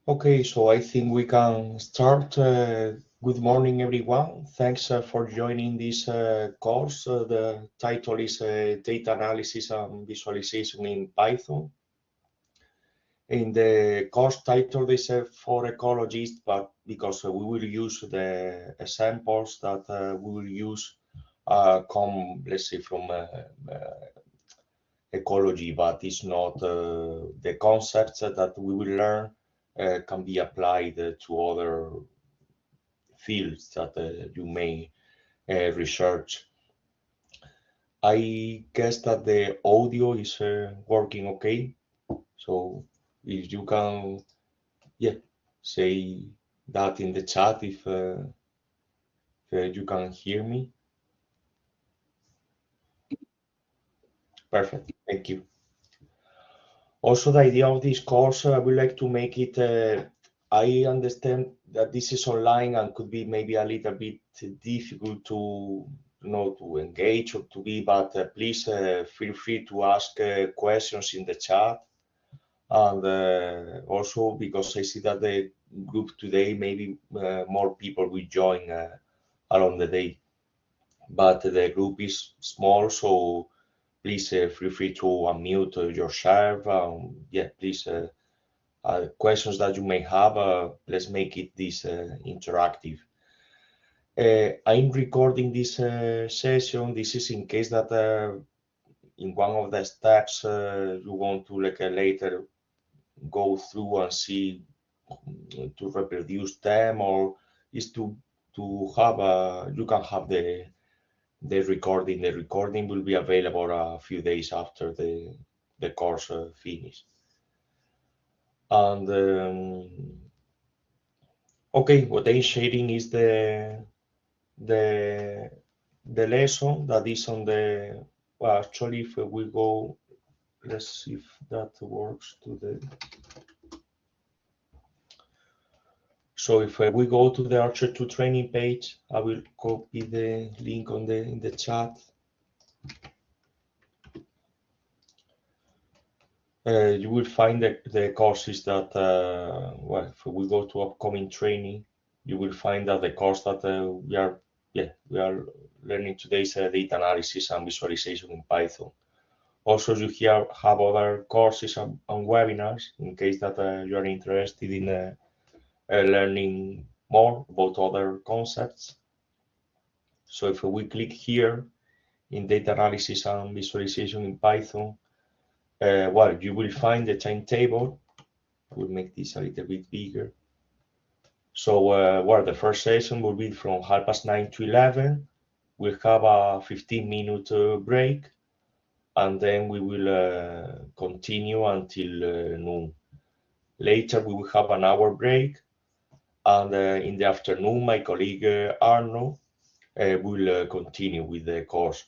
Okay, so I think we can start. Good morning, everyone. Thanks for joining this course. The title is Data Analysis and Visualization in Python. In the course title, they say for ecologists, but because we will use the examples that we will use come, let's say, from ecology, but it's not the concepts that we will learn can be applied to other fields that you may research. I guess that the audio is working okay. So if you can, yeah, say that in the chat if you can hear me. Perfect. Thank you. Also, the idea of this course, I would like to make it, I understand that this is online and could be maybe a little bit difficult to, to engage or to be, but please feel free to ask questions in the chat. And also because I see that the group today, maybe more people will join along the day, but the group is small, so please feel free to unmute yourself. Yeah, please, questions that you may have, let's make it this interactive. I'm recording this session. This is in case that in one of the steps you want to later go through and see to reproduce them, or is to have you can have the recording. The recording will be available a few days after the course finish. And okay, what I'm sharing is the the lesson that is on the, well, actually, if we go, let's see if that works today. So if we go to the ARCHER2 training page, I will copy the link on in the chat. You will find the courses that, well, if we go to upcoming training, you will find that the course that we are learning today is data analysis and visualization in Python. Also, you here have other courses and webinars in case that you are interested in learning more about other concepts. So if we click here in data analysis and visualization in Python, well, you will find the timetable. We'll make this a little bit bigger. So, well, the first session will be from 9:30 to 11. We'll have a 15-minute break, and then we will continue until noon. Later, we will have an hour break, and in the afternoon, my colleague Arno will continue with the course.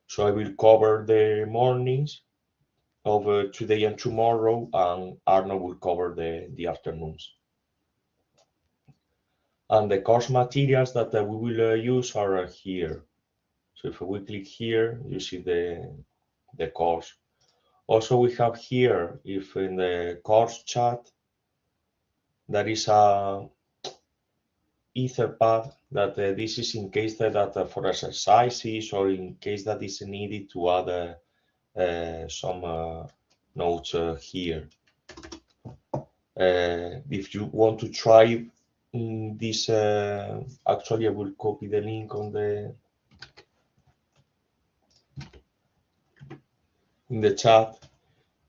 So I will cover the mornings of today and tomorrow, and Arno will cover the afternoons. And the course materials that we will use are here. So if we click here, you see the course. Also, we have here, if in the course chat, there is a Etherpad that this is in case that for exercises or in case that is needed to add some notes here. If you want to try this, actually I will copy the link on in the chat.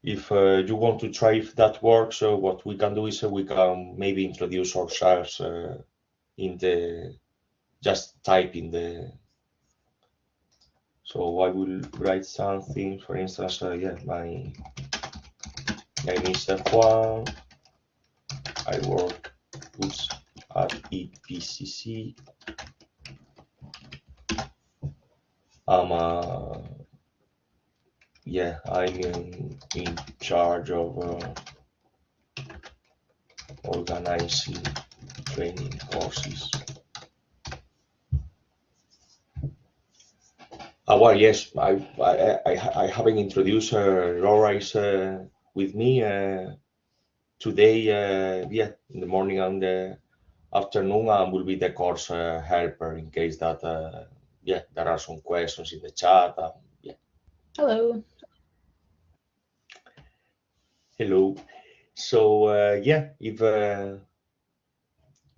If you want to try if that works, what we can do is we can maybe introduce ourselves in the, just type in the, so I will write something, for instance, yeah, my name is Juan, I work at EPCC, yeah, I'm in charge of organizing training courses. Well, yes, I haven't introduced Laura is with me. today, yeah, in the morning and the afternoon, will be the course helper in case that, yeah, there are some questions in the chat. Yeah. Hello. Hello. So, yeah, if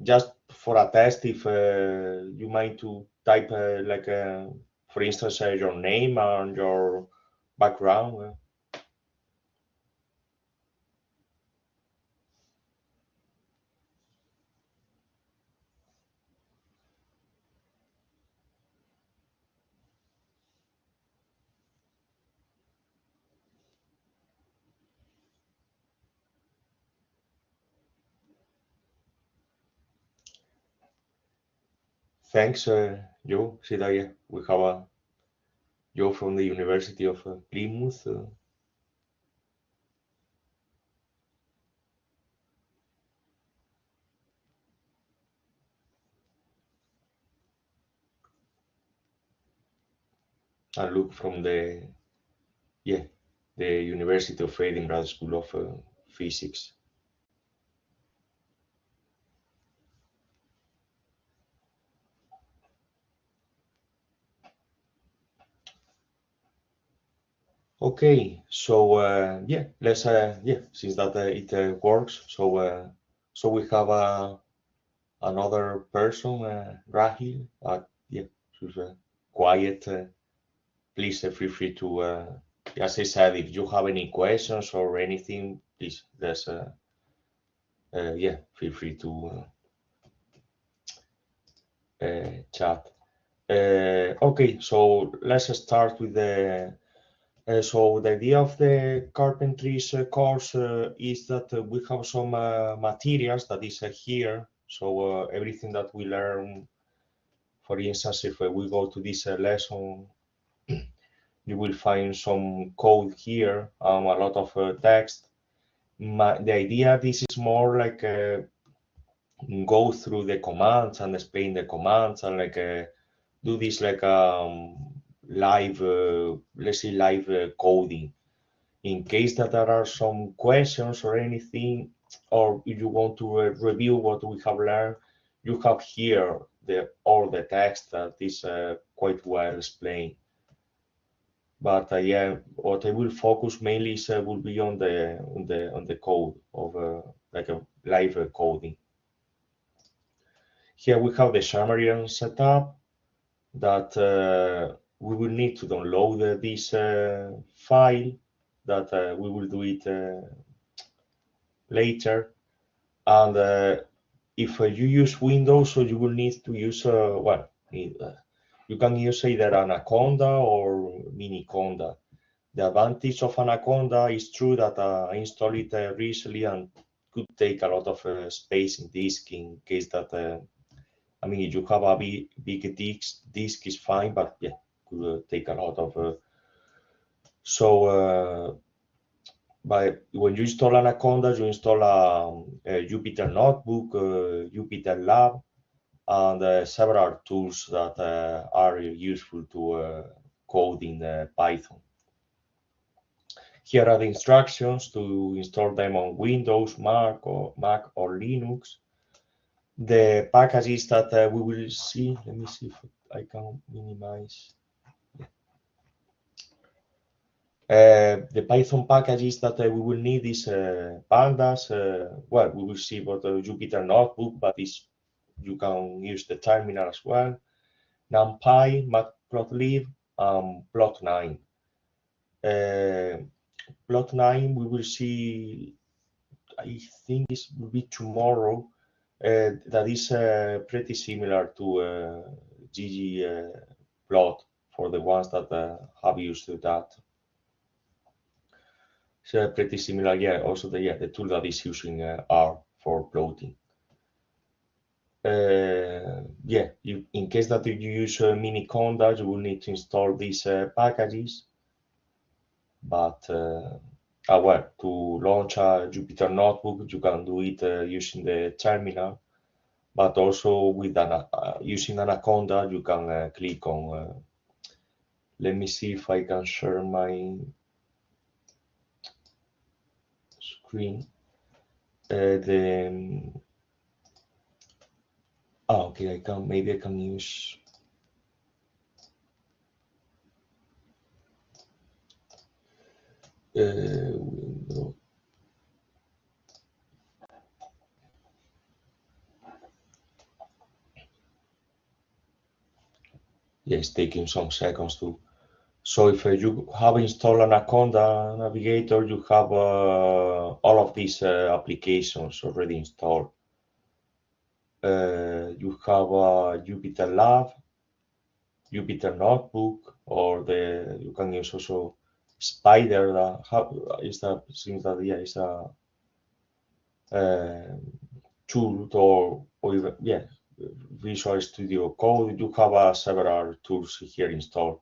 just for a test, if you mind to type like, for instance, your name and your background. Thanks, Joe. See that, yeah, we have a Joe from the University of Plymouth. And Luke from the, yeah, the University of Edinburgh School of Physics. Okay, so yeah, let's yeah, since that it works, so we have another person, Rahil. Yeah, she's quiet. Please feel free to, as I said, if you have any questions or anything, please let's yeah, feel free to chat. Okay, so let's start with the. So the idea of the carpentry's course is that we have some materials that is here. So everything that we learn, for instance, if we go to this lesson, you will find some code here, a lot of text. The idea, this is more like go through the commands and explain the commands and like do this like live, let's say live coding. In case that there are some questions or anything, or if you want to review what we have learned, you have here all the text that is quite well explained. But yeah, what I will focus mainly is will be on the code of like a live coding. Here we have the Xamarin setup that we will need to download this file that we will do it later. And if you use Windows, so you will need to use, well, you can use either Anaconda or Miniconda. The advantage of Anaconda is true that I installed it recently and could take a lot of space in disk in case that, I mean, if you have a big disk is fine, but yeah, could take a lot of. So but when you install Anaconda, you install a Jupyter Notebook, Jupyter Lab, and several tools that are useful to code in Python. Here are the instructions to install them on Windows, Mac or Linux. The packages that we will see, let me see if I can minimize. The Python packages that we will need is pandas. Well, we will see what Jupyter Notebook, but you can use the terminal as well. NumPy, Matplotlib, Plot9. Plot9 we will see, I think it will be tomorrow. That is pretty similar to ggplot for the ones that have used that. So pretty similar, yeah. Also the tool that is using R for plotting. Yeah, in case that you use Miniconda, you will need to install these packages. But well, to launch a Jupyter Notebook, you can do it using the terminal. But also with using Anaconda, you can click on. Let me see if I can share my screen. okay, maybe I can use window. Yeah, it's taking some seconds to. So if you have installed an Anaconda Navigator, you have all of these applications already installed. You have Jupyter Lab, Jupyter Notebook, or you can use also Spider. Seems that yeah, is a tool or even Visual Studio Code. You have several tools here installed.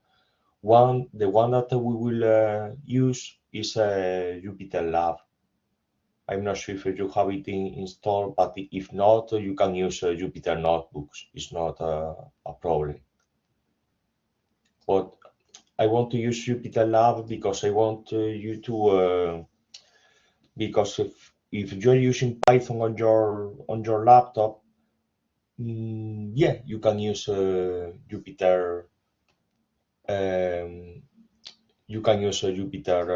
The one that we will use is Jupyter Lab. I'm not sure if you have it installed, but if not, you can use Jupyter Notebooks. It's not a problem. But I want to use Jupyter Lab because I want you to because if you're using Python on your laptop, yeah, you can use Jupyter. Um, you can use a Jupyter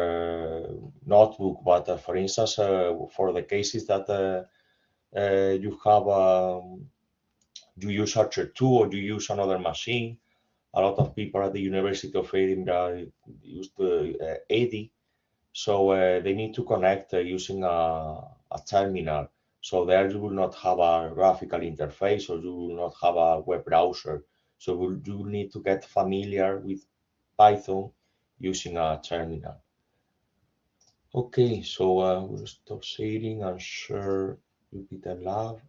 notebook, but for instance, for the cases that you use ARCHER2 or you use another machine, a lot of people at the University of Edinburgh use the ADI, so they need to connect using a terminal. So there you will not have a graphical interface, or you will not have a web browser. So you will need to get familiar with Python using a terminal. Okay, so we'll stop sharing and share Jupyter Lab.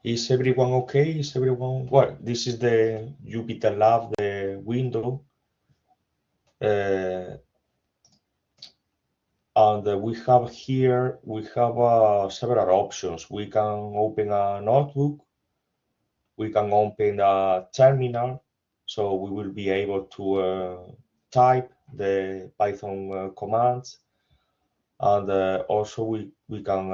Is everyone okay? Is everyone well? This is the Jupyter Lab, the window, and we have here several options. We can open a notebook. We can open a terminal, so we will be able to type the Python commands, and also we can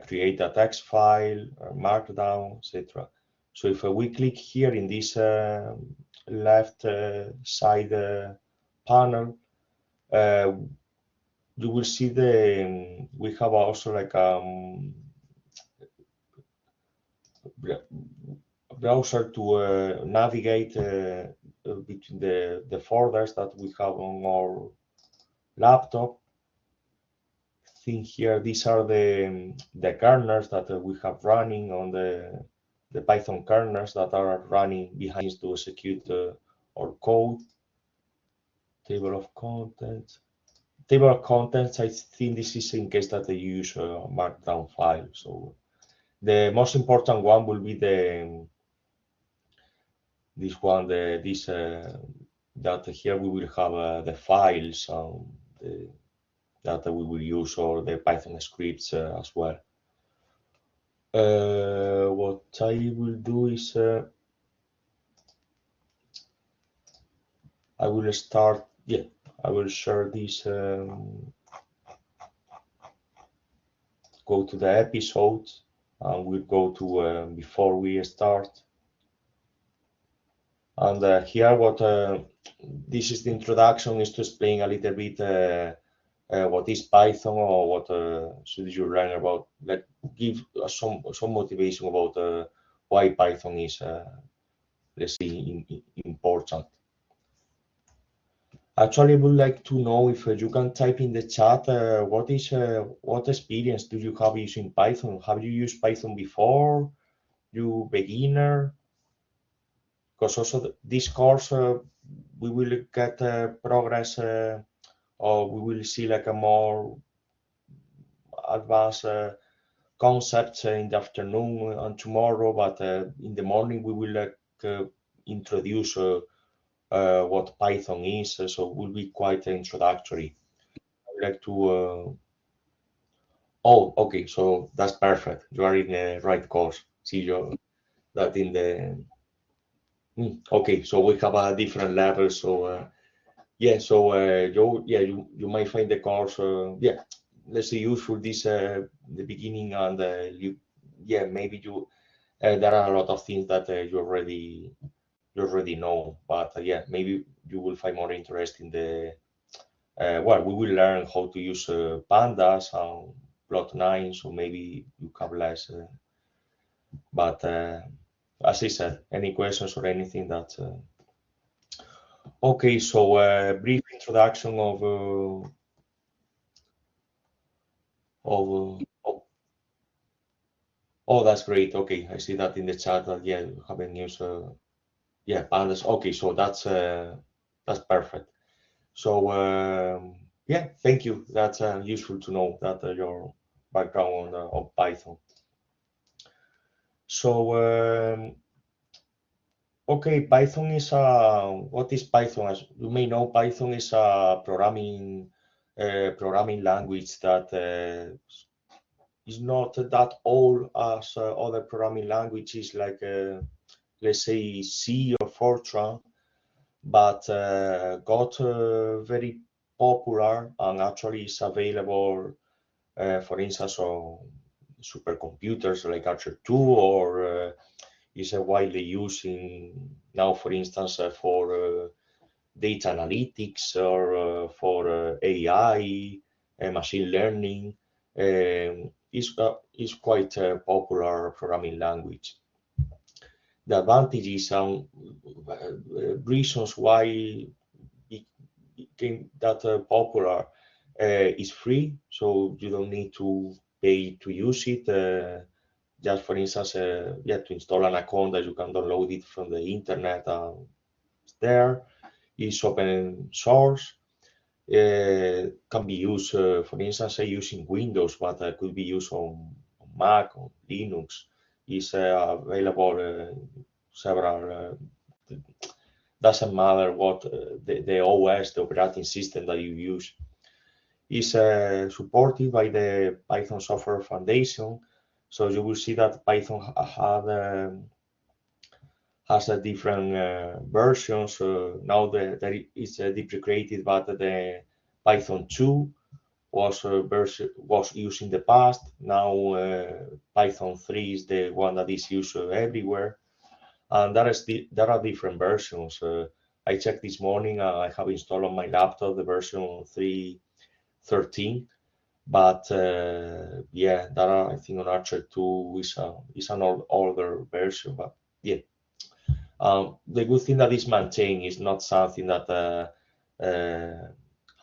create a text file, markdown, etc. So if we click here in this left side panel, you will see we have also like browser to navigate between the folders that we have on our laptop. Think here, these are the kernels that we have running on the Python kernels that are running behind to execute our code. Table of contents. Table of contents, I think this is in case that they use a markdown file. So the most important one will be this one, that here we will have the files that we will use, or the Python scripts as well. What I will do is I will start, I will share this, go to the episode, and we'll go to before we start. And here this is the introduction, is to explain a little bit what is Python, or what should you learn about, give some motivation about why Python is, let's say, important. Actually, I would like to know if you can type in the chat what experience do you have using Python? Have you used Python before? You beginner? Because also this course we will get progress, or we will see like a more advanced concepts in the afternoon and tomorrow, but in the morning we will introduce what Python is, so it will be quite introductory. I would like to. Oh, okay, so that's perfect. You are in the right course. See you that in the. Okay, so we have a different level. So yeah, so you might find the course let's say useful this the beginning, and maybe you there are a lot of things that you already know, but maybe you will find more interest in the we will learn how to use pandas and plot9, so maybe you have less. But as I said, any questions or anything that. Okay, so brief introduction oh, oh, that's great. Okay, I see that in the chat that you haven't used pandas. Okay, so that's perfect. So thank you. That's useful to know that your background on Python. So okay, Python is what is Python? As you may know, Python is a programming language that is not that old as other programming languages like let's say C or Fortran, but got very popular and actually is available, for instance, on supercomputers like ARCHER2, or is widely using now, for instance, for data analytics, or for AI, machine learning. Is quite a popular programming language. The advantages and reasons why it became that popular is free, so you don't need to pay to use it. Just for instance, to install an account that you can download it from the internet, and it's there. It's open source. Can be used, for instance, using Windows, but could be used on Mac, on Linux. Is available several. Doesn't matter what the OS, the operating system that you use. Is supported by the Python Software Foundation. So you will see that Python has a different versions. That is deprecated, but the Python 2 was used in the past. Now Python 3 is the one that is used everywhere, and there are different versions. I checked this morning. I have installed on my laptop the version 3.13, but there are, I think, on ARCHER2 is an older version, but yeah. The good thing that is maintained is not something that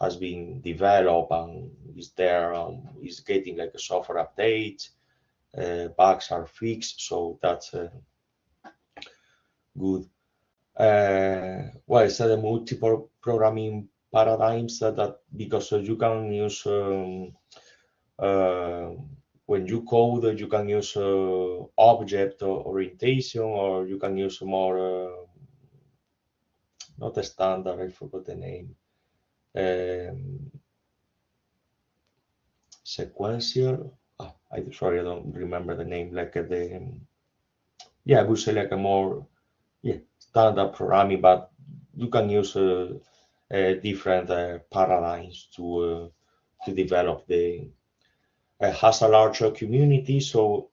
has been developed and is there, is getting like a software update, bugs are fixed, so that's good. It's a multiple programming paradigms that because you can use when you code, you can use object orientation, or you can use more not a standard, I forgot the name, sequential. Sorry, I don't remember the name. Like I would say like a more standard programming, but you can use different paradigms to develop the. Has a larger community, so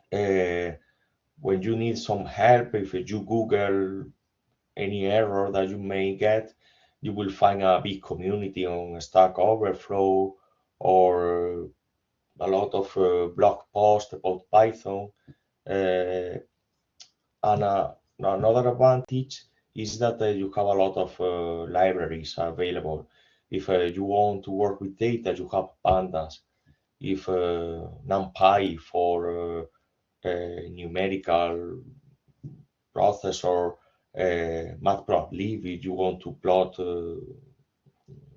when you need some help, if you Google any error that you may get, you will find a big community on Stack Overflow, or a lot of blog posts about Python. And another advantage is that you have a lot of libraries available. If you want to work with data, you have pandas. If NumPy for numerical processor, matplotlib if you want to plot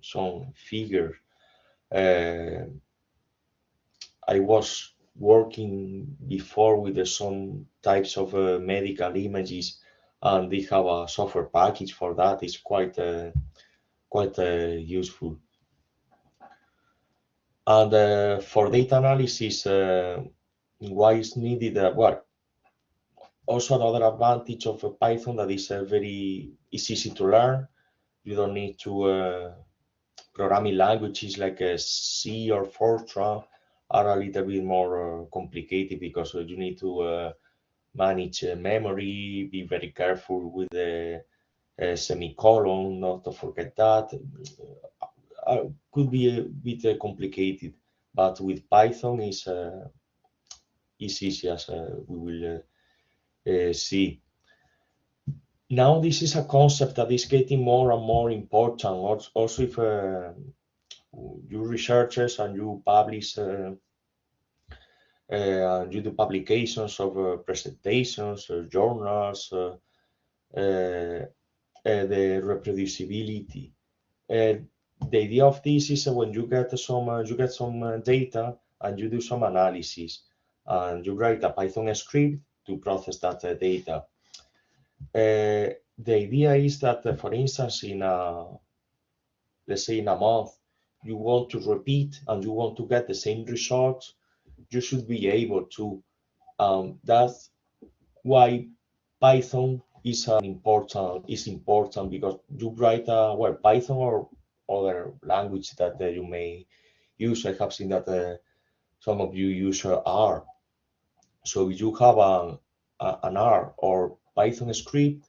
some figures. I was working before with some types of medical images, and they have a software package for that. It's quite useful. And for data analysis, why is needed? Also, another advantage of Python that is it's easy to learn. You don't need to programming languages like C or Fortran are a little bit more complicated because you need to manage memory, be very careful with the semicolon, not to forget that. Could be a bit complicated, but with Python is easy as we will see. Now this is a concept that is getting more and more important. Also, if you researchers and you publish you do publications of presentations, journals, the reproducibility. The idea of this is when you get some data and you do some analysis and you write a Python script to process that data. The idea is that, for instance, let's say in a month, you want to repeat and you want to get the same results, you should be able to. That's why Python is important because you write Python or other language that you may use. I have seen that some of you use R. So if you have an R or Python script,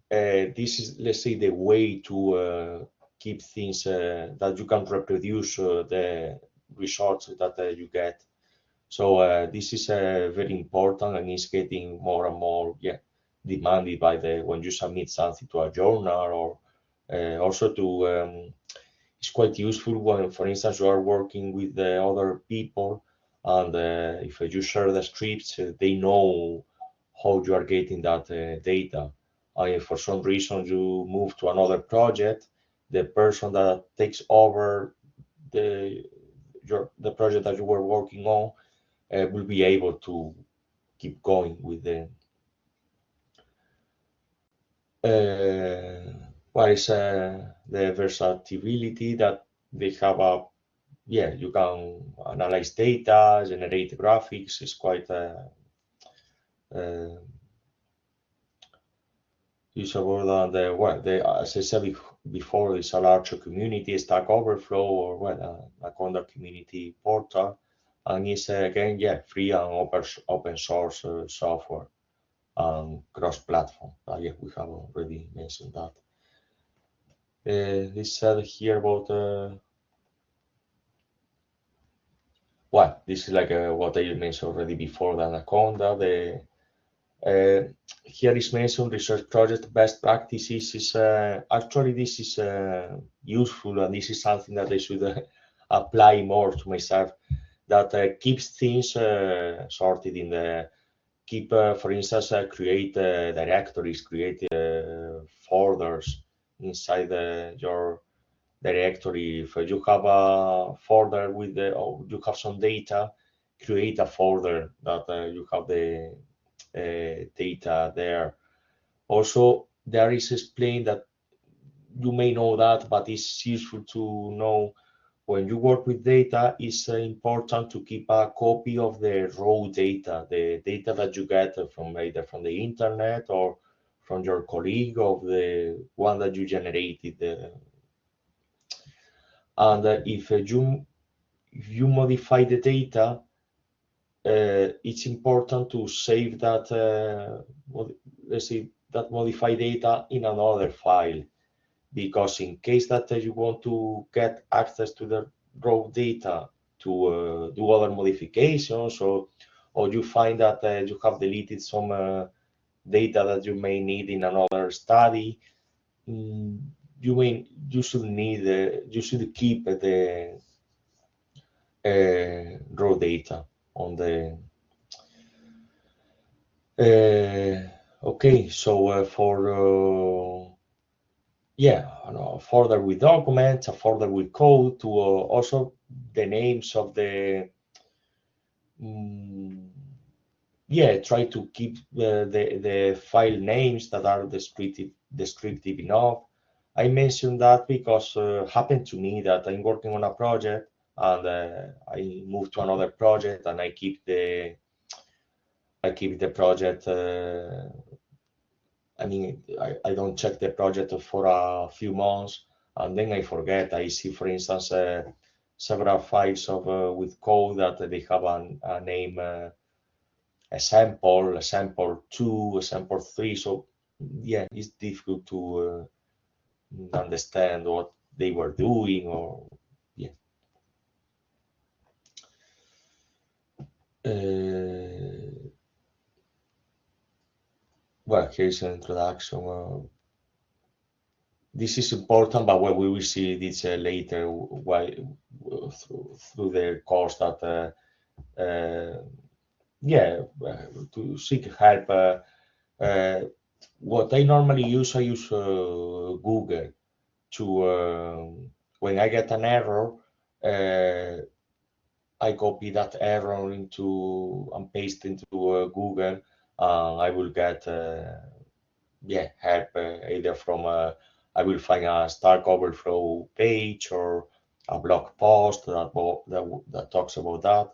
this is, let's say, the way to keep things that you can reproduce the results that you get. So this is very important and is getting more and more demanded by when you submit something to a journal or also to it's quite useful when, for instance, you are working with other people and if you share the scripts, they know how you are getting that data. And if for some reason you move to another project, the person that takes over the project that you were working on will be able to keep going with what is the versatility that they have. You can analyze data, generate graphics. It's quite usable. And as I said before, it's a larger community, Stack Overflow, or a Conda community portal, and it's again free and open source software and cross-platform. We have already mentioned that. This said here about this is like what I mentioned already before, the Anaconda. Here is mentioned research project best practices. Is actually this is useful, and this is something that I should apply more to myself. That keeps things sorted in the for instance, create directories, create folders inside your directory. If you have a folder with you have some data, create a folder that you have the data there. Also, there is explained that you may know that, but it's useful to know when you work with data, it's important to keep a copy of the raw data, the data that you get from either from the internet or from your colleague of the one that you generated. And if you modify the data, it's important to save that, let's say, that modified data in another file. Because in case that you want to get access to the raw data to do other modifications, or you find that you have deleted some data that you may need in another study, you should keep the raw data on the. Okay, so for a folder with documents, a folder with code, to also the names of the try to keep the file names that are descriptive enough. I mentioned that because happened to me that I'm working on a project and I move to another project and I keep keep the project. I mean, I don't check the project for a few months, and then I forget. I see, for instance, several files of with code that they have a name, a sample2, a sample3. So yeah, it's difficult to understand what they were doing, or yeah. Well, here's an introduction. This is important, but well, we will see this later why, through the course that yeah, to seek help. What I normally use, I use Google to when I get an error, I copy that error into and paste into Google, and I will get yeah, help either from I will find a Stack Overflow page or a blog post that talks about that,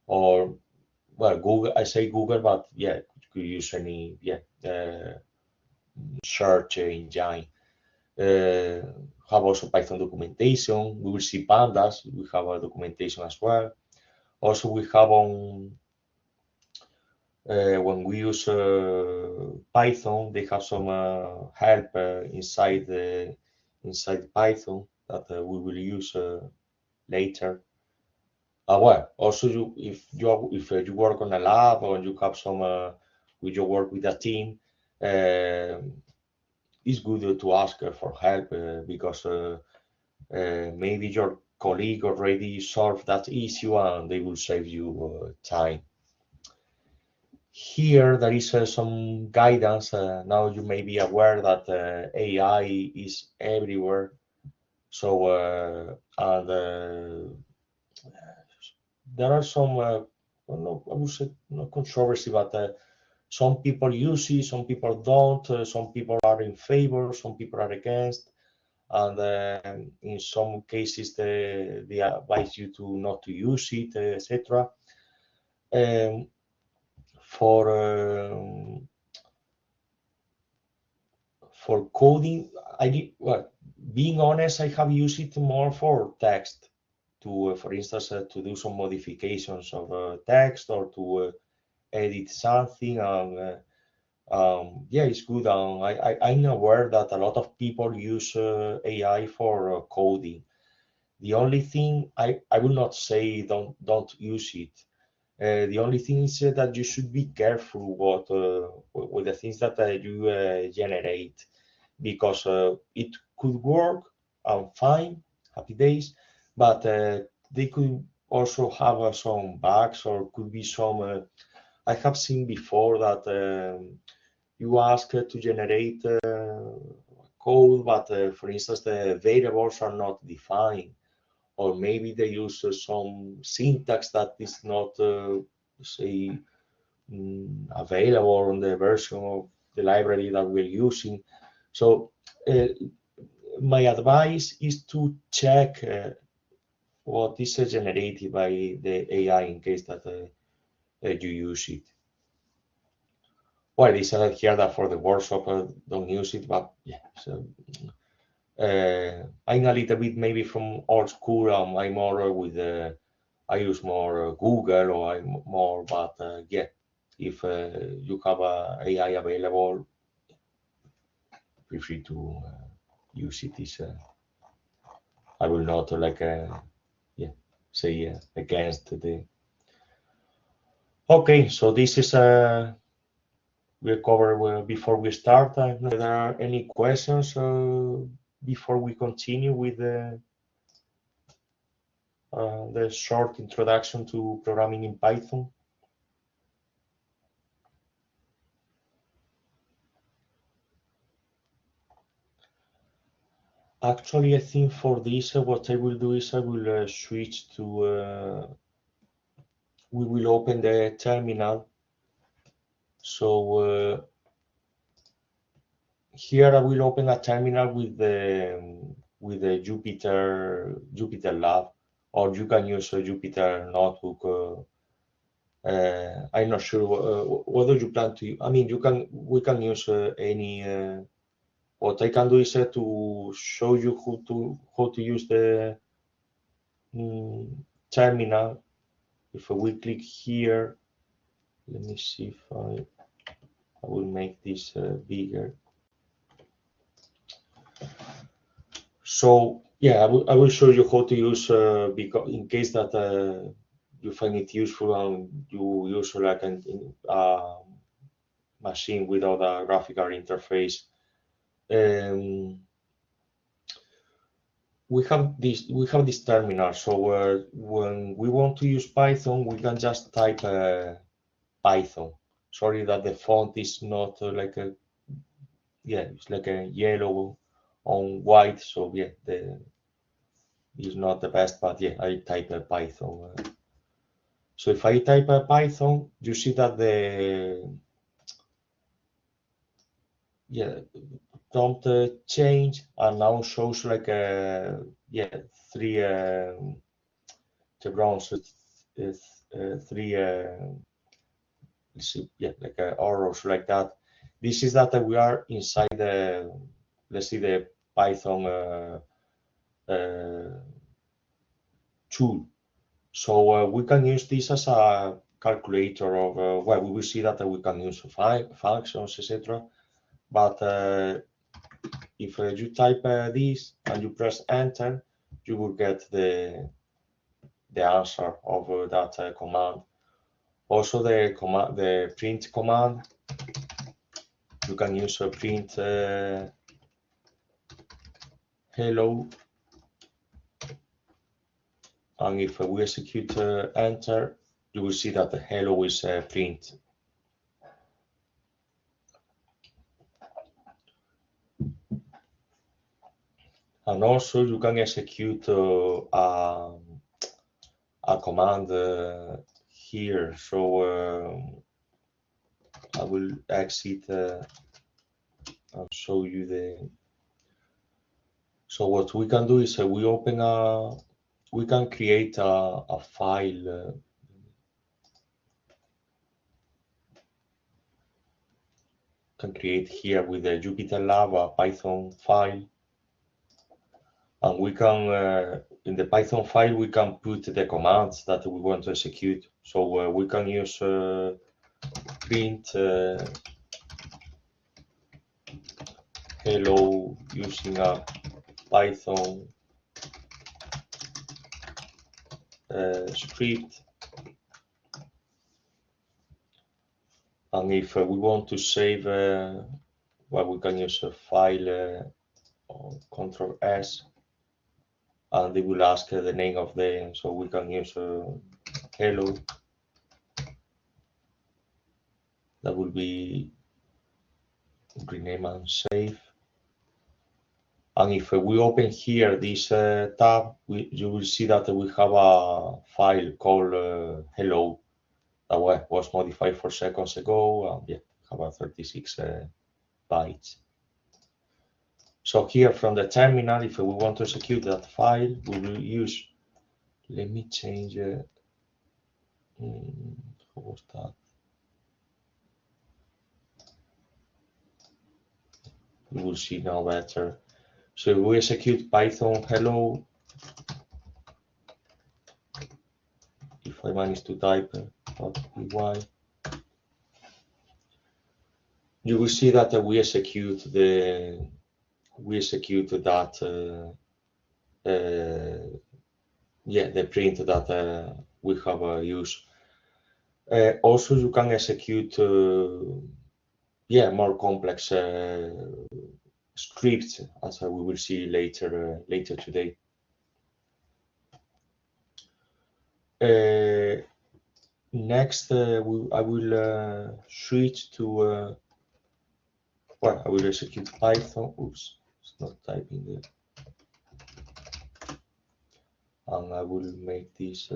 or well, Google. I say Google, but yeah, you could use any search engine. Have also Python documentation. We will see pandas. We have a documentation as well. Also, we have on when we use Python, they have some help inside Python that we will use later. Well, also if you work on a lab or you have some you work with a team, it's good to ask for help because maybe your colleague already solved that issue and they will save you time. Here there is some guidance. Now you may be aware that AI is everywhere. So and there are some, well, I would say not controversy, but some people use it, some people don't. Some people are in favor, some people are against, and in some cases they advise you to not to use it, etc. For coding, well, being honest, I have used it more for text to, for instance, to do some modifications of text or to edit something. And yeah, it's good. I'm aware that a lot of people use AI for coding. The only thing I will not say don't use it. The only thing is that you should be careful with the things that you generate, because it could work fine, happy days, but they could also have some bugs, or could be some. I have seen before that you ask to generate code, but for instance, the variables are not defined, or maybe they use some syntax that is not, say, available on the version of the library that we're using. So my advice is to check what is generated by the AI in case that you use it. Well, it's here that for the workshop don't use it, but yeah. So I'm a little bit maybe from old school. I'm more with I use more Google, or I'm more, but yeah, if you have AI available, feel free to use it. I will not yeah, say against the. Okay, so this is we covered before we start. I don't know if there are any questions before we continue with the short introduction to programming in Python. Actually, I think for this, what I will do is I will switch to. We will open the terminal. So here I will open a terminal with the Jupyter Lab, or you can use a Jupyter Notebook I'm not sure what do you plan to. I mean, we can use any. What I can do is to show you how to use the terminal. If we click here, let me see if I will make this bigger. So yeah, I will show you how to use because in case that you find it useful and you use like a machine without a graphical interface. We have this terminal. So when we want to use Python, we can just type Python. Sorry that the font is not like a it's like a yellow on white. So yeah, it's not the best, but yeah, I type Python. So if I type Python, you see that the prompt change and now shows like three chevrons, three let's see, like arrows like that. This is that we are inside the, let's see, the Python tool. So we can use this as a calculator of, well, we will see that we can use functions, etc. But if you type this and you press enter, you will get the answer of that command. Also, the print command, you can use a print hello, and if we execute enter, you will see that the hello is print. And also you can execute a command here. So I will exit and show you the. So what we can do is we can create a file. Can create here with the Jupyter Lab a Python file, and we can in the Python file we can put the commands that we want to execute. So we can use print hello using a Python script, and if we want to save, well, we can use a file Control S, and they will ask the name of the, so we can use hello. That will be rename and save. And if we open here this tab, you will see that we have a file called hello that was modified 4 seconds ago, and yeah, have 36 bytes. So here from the terminal, if we want to execute that file, we will use, let me change, what was that? We will see now better. So if we execute Python hello, if I manage to type .py, you will see that we execute that the print that we have used. Also, you can execute more complex scripts, as we will see later today. Next, I will switch to I will execute Python. Oops, it's not typing there. And I will make this.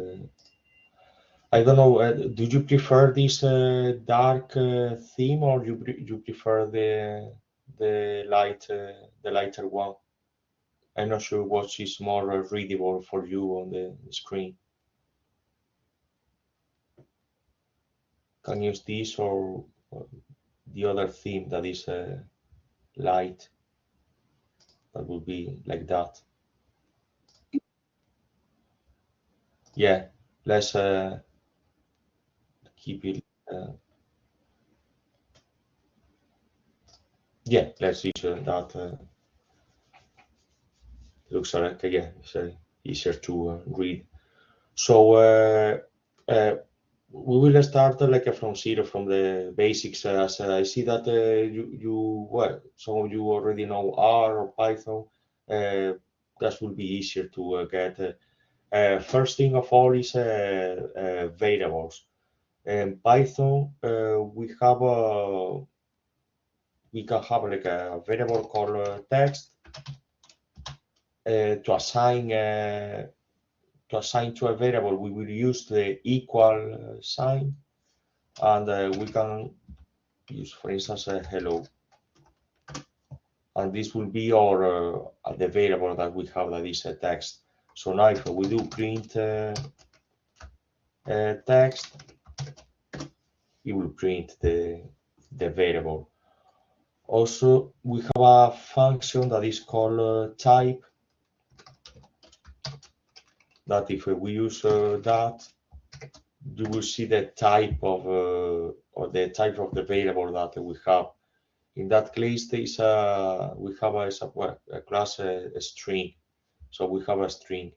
I don't know. Do you prefer this dark theme, or you prefer the lighter one? I'm not sure what is more readable for you on the screen. can use this or the other theme that is light. That would be like that. Yeah, let's keep it. Yeah, let's use that. Looks like, yeah, it's easier to read. So we will start like from zero, from the basics. As I see that well, some of you already know R or Python. That will be easier to get. First thing of all is variables. In Python, we can have like a variable called text to assign to a variable. We will use the equal sign, and we can use, for instance, hello, and this will be our the variable that we have, that is a text. So now if we do print text, it will print the variable. Also, we have a function that is called type, that if we use that, you will see the type of or the type of the variable that we have. In that case, there is we have a class a string. So we have a string.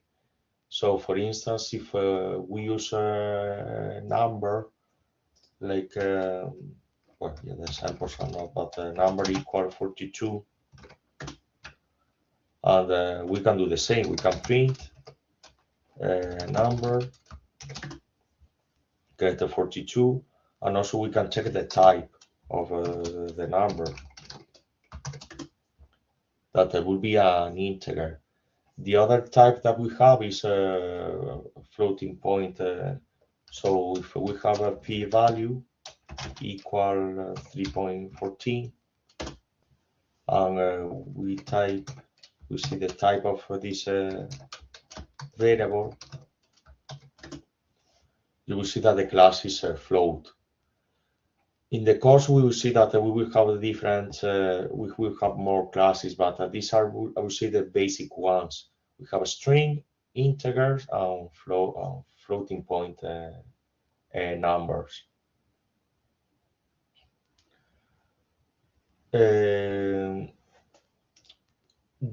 So for instance, if we use a number like well, yeah, the samples are not, but number equal 42, and we can do the same. We can print number, get a 42, and also we can check the type of the number. That will be an integer. The other type that we have is a floating point. So if we have a p-value equal 3.14, and we see the type of this variable, you will see that the class is float. In the course, we will see that we will have different, we will have more classes, but these are, I would say, the basic ones. We have a string, integers, and floating point numbers.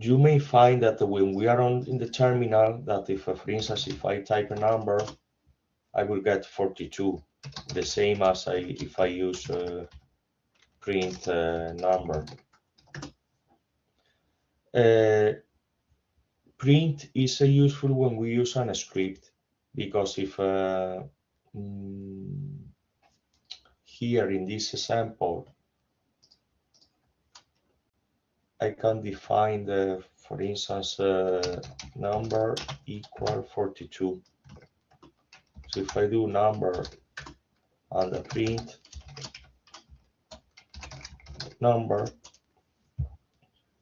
You may find that when we are in the terminal, that if, for instance, if I type a number, I will get 42, the same as if I use print number. Print is useful when we use a script, because if here in this example, I can define for instance, number equal 42. So if I do number and print number,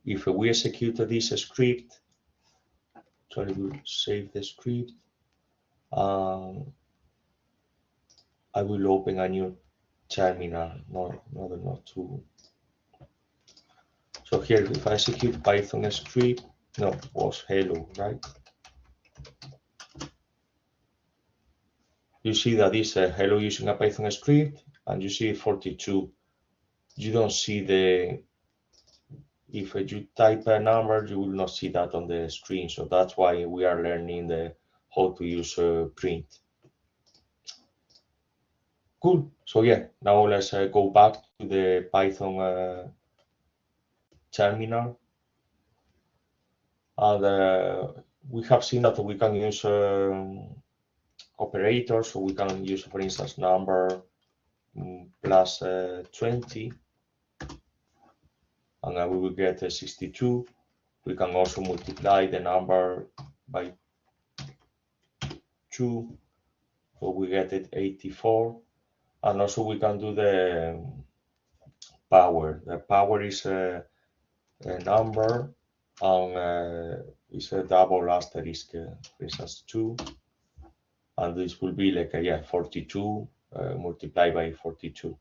if we execute this script, so I will save the script, I will open a new terminal, not to. So here, if I execute Python script, no, was hello, right? You see that is hello using a Python script, and you see 42. You don't see if you type a number, you will not see that on the screen. So that's why we are learning how to use print. Cool. So yeah, now let's go back to the Python terminal. And we have seen that we can use operators. So we can use, for instance, number plus 20, and we will get 62. We can also multiply the number by 2, so we get it 84. And also we can do the power. The power is a number, and it's a double asterisk, for instance 2, and this will be like 42 multiply by 42.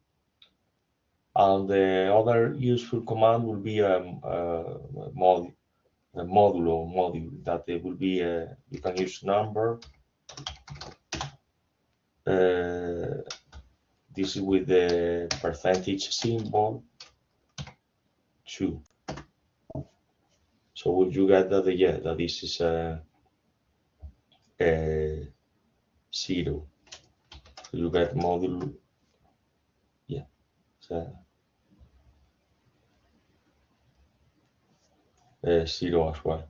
And the other useful command will be a module that it will be you can use number. This is with the percentage symbol 2. So will you get that? Yeah, that this is a 0. So you get module, yeah, so, 0 as well.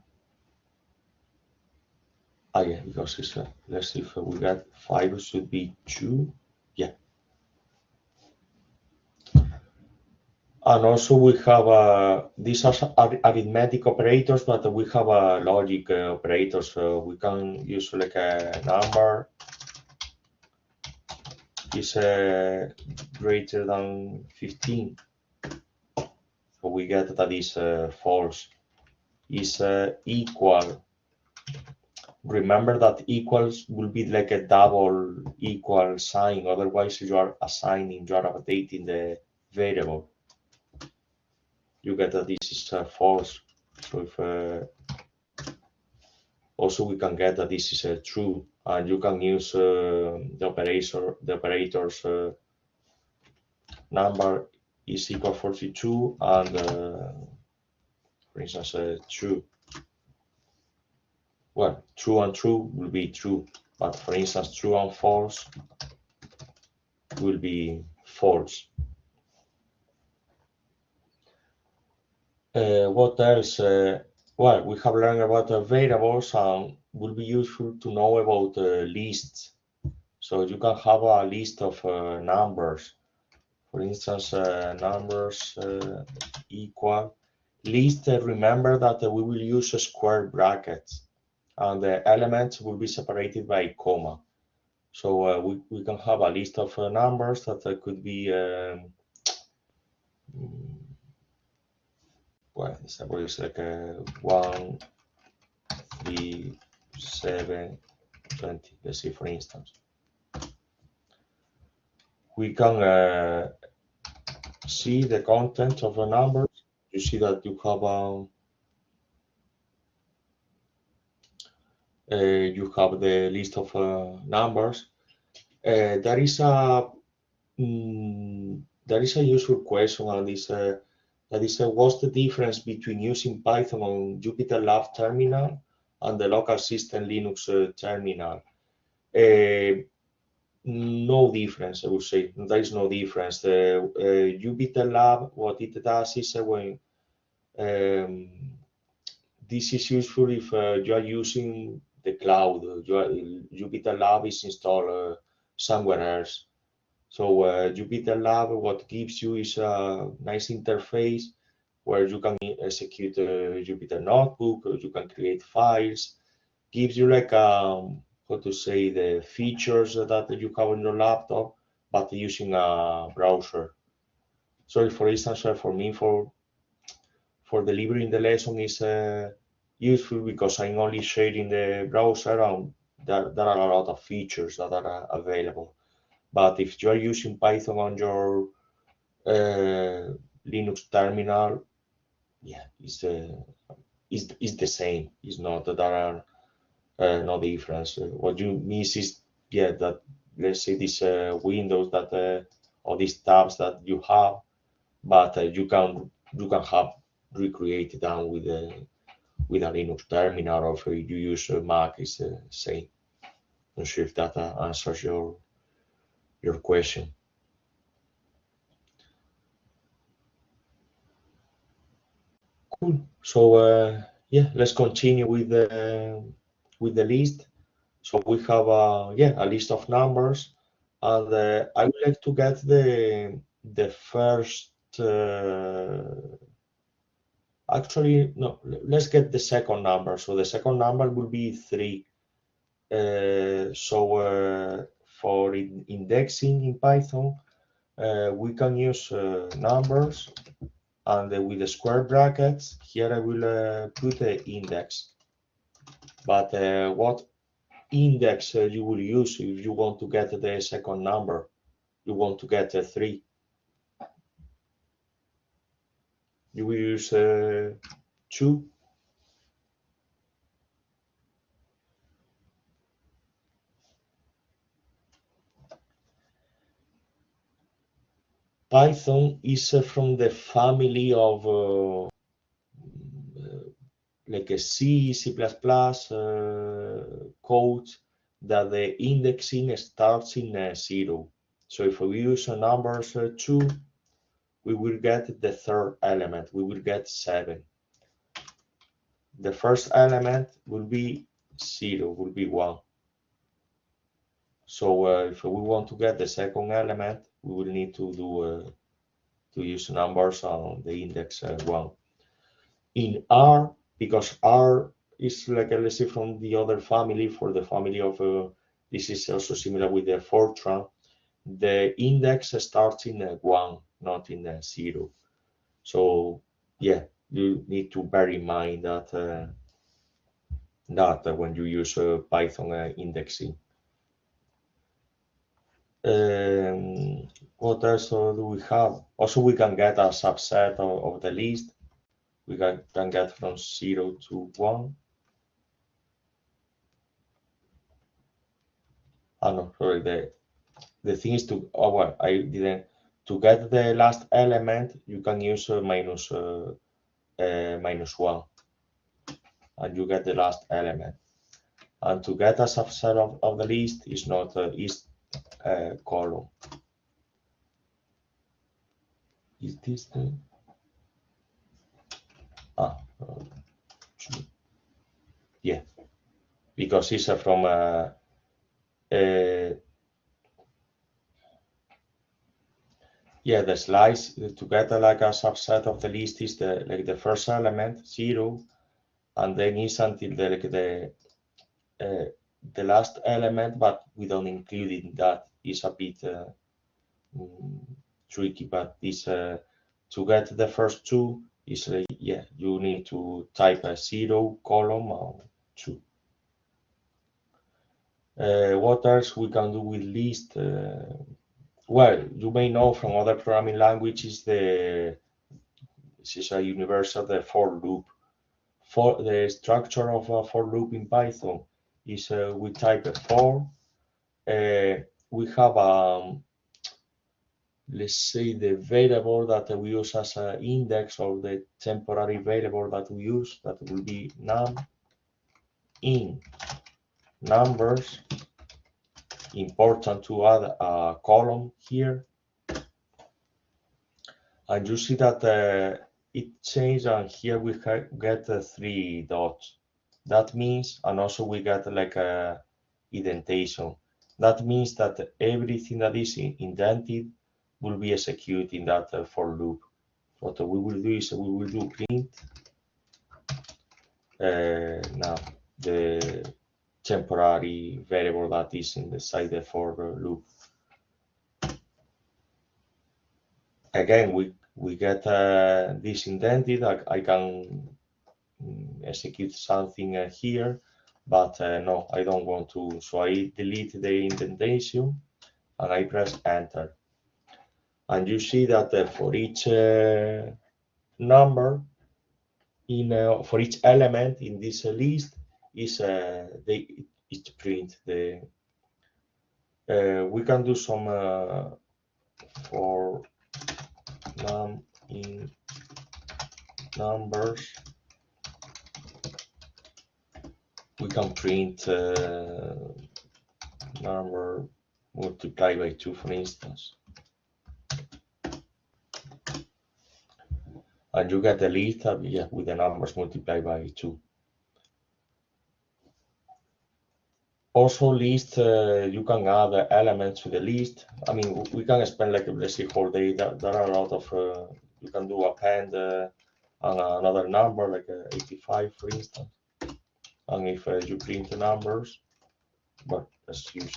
Yeah, because it's let's see if we got 5 should be 2. Yeah. And also we have these are arithmetic operators, but we have logic operators. So we can use like a number is greater than 15. So we get that is false. Is equal. Remember that equals will be like a double equal sign. Otherwise, you are assigning, you are updating the variable. You get that this is false. So if also we can get that this is true, and you can use the operators number is equal 42 and for instance true. Well, true and true will be true, but for instance true and false will be false. What else? Well, we have learned about variables, and will be useful to know about lists. So you can have a list of numbers. For instance, numbers equal list. Remember that we will use square brackets, and the elements will be separated by a comma. So we can have a list of numbers that could be well, example is like 1, 3, 7, 20. Let's see, for instance, we can see the content of the numbers. You see that you have the list of numbers. There is a useful question, and that is what's the difference between using Python on JupyterLab terminal and the local system Linux terminal? No difference, I would say. There is no difference. The JupyterLab, what it does is when this is useful if you are using the cloud. JupyterLab is installed somewhere else. So JupyterLab, what gives you is a nice interface where you can execute a Jupyter notebook, you can create files, gives you like how to say the features that you have on your laptop, but using a browser. So for instance, for me, for delivering the lesson is useful because I'm only sharing the browser, and there are a lot of features that are available. But if you are using Python on your Linux terminal, yeah, it's the same. It's not that there are no difference. What you miss is, yeah, that let's say this windows that or these tabs that you have, but you can have recreate them with a Linux terminal, or if you use Mac, it's the same. Not sure if that answers your question. Cool. So yeah, let's continue with the list. So we have a list of numbers, and I would like to get the first. Actually, no. Let's get the second number. So the second number will be 3. So for indexing in Python, we can use numbers, and with the square brackets here I will put the index. But what index you will use if you want to get the second number? you want to get 3. You will use 2. Python is from the family of like a C, C++ code that the indexing starts in 0. So if we use numbers 2, we will get the third element, we will get 7. The first element will be 0, will be 1. So if we want to get the second element, we will need to do to use numbers on the index 1. In R, because R is like, let's say, from the other family, for the family of, this is also similar with the Fortran, the index starts in 1, not in 0. So yeah, you need to bear in mind that when you use Python indexing. What else do we have? Also, we can get a subset of the list. We can get from 0 to 1. Oh no, sorry. The thing is to, oh well, I didn't. To get the last element, you can use minus 1, and you get the last element. And to get a subset of the list is not is column. Is this the? Yeah, because it's from yeah, the slice to get like a subset of the list is the first element 0, and then is until the last element, but we don't include in that. Is a bit tricky, but this to get the first 2 is yeah, you need to type a 0 column or 2. What else we can do with list? Well, you may know from other programming languages this is a universal, the for loop. For the structure of a for loop in Python is we type a for. We have let's say the variable that we use as an index, or the temporary variable that we use, that will be num in numbers. Important to add a column here, and you see that it changed, and here we get 3 dots. That means, and also we get like a indentation. That means that everything that is indented will be executed in that for loop. What we will do is we will do print now the temporary variable that is inside the for loop. Again, we get this indented. I can execute something here, but no, I don't want to. So I delete the indentation and I press enter. And you see that for each number for each element in this list is it's print. We can do some for num in numbers. We can print number multiplied by 2, for instance, and you get the list yeah, with the numbers multiplied by 2. Also, list, you can add elements to the list. I mean, we can spend like, let's say, whole day. There are a lot of, you can do append and another number, like 85, for instance. And if you print the numbers, but let's use,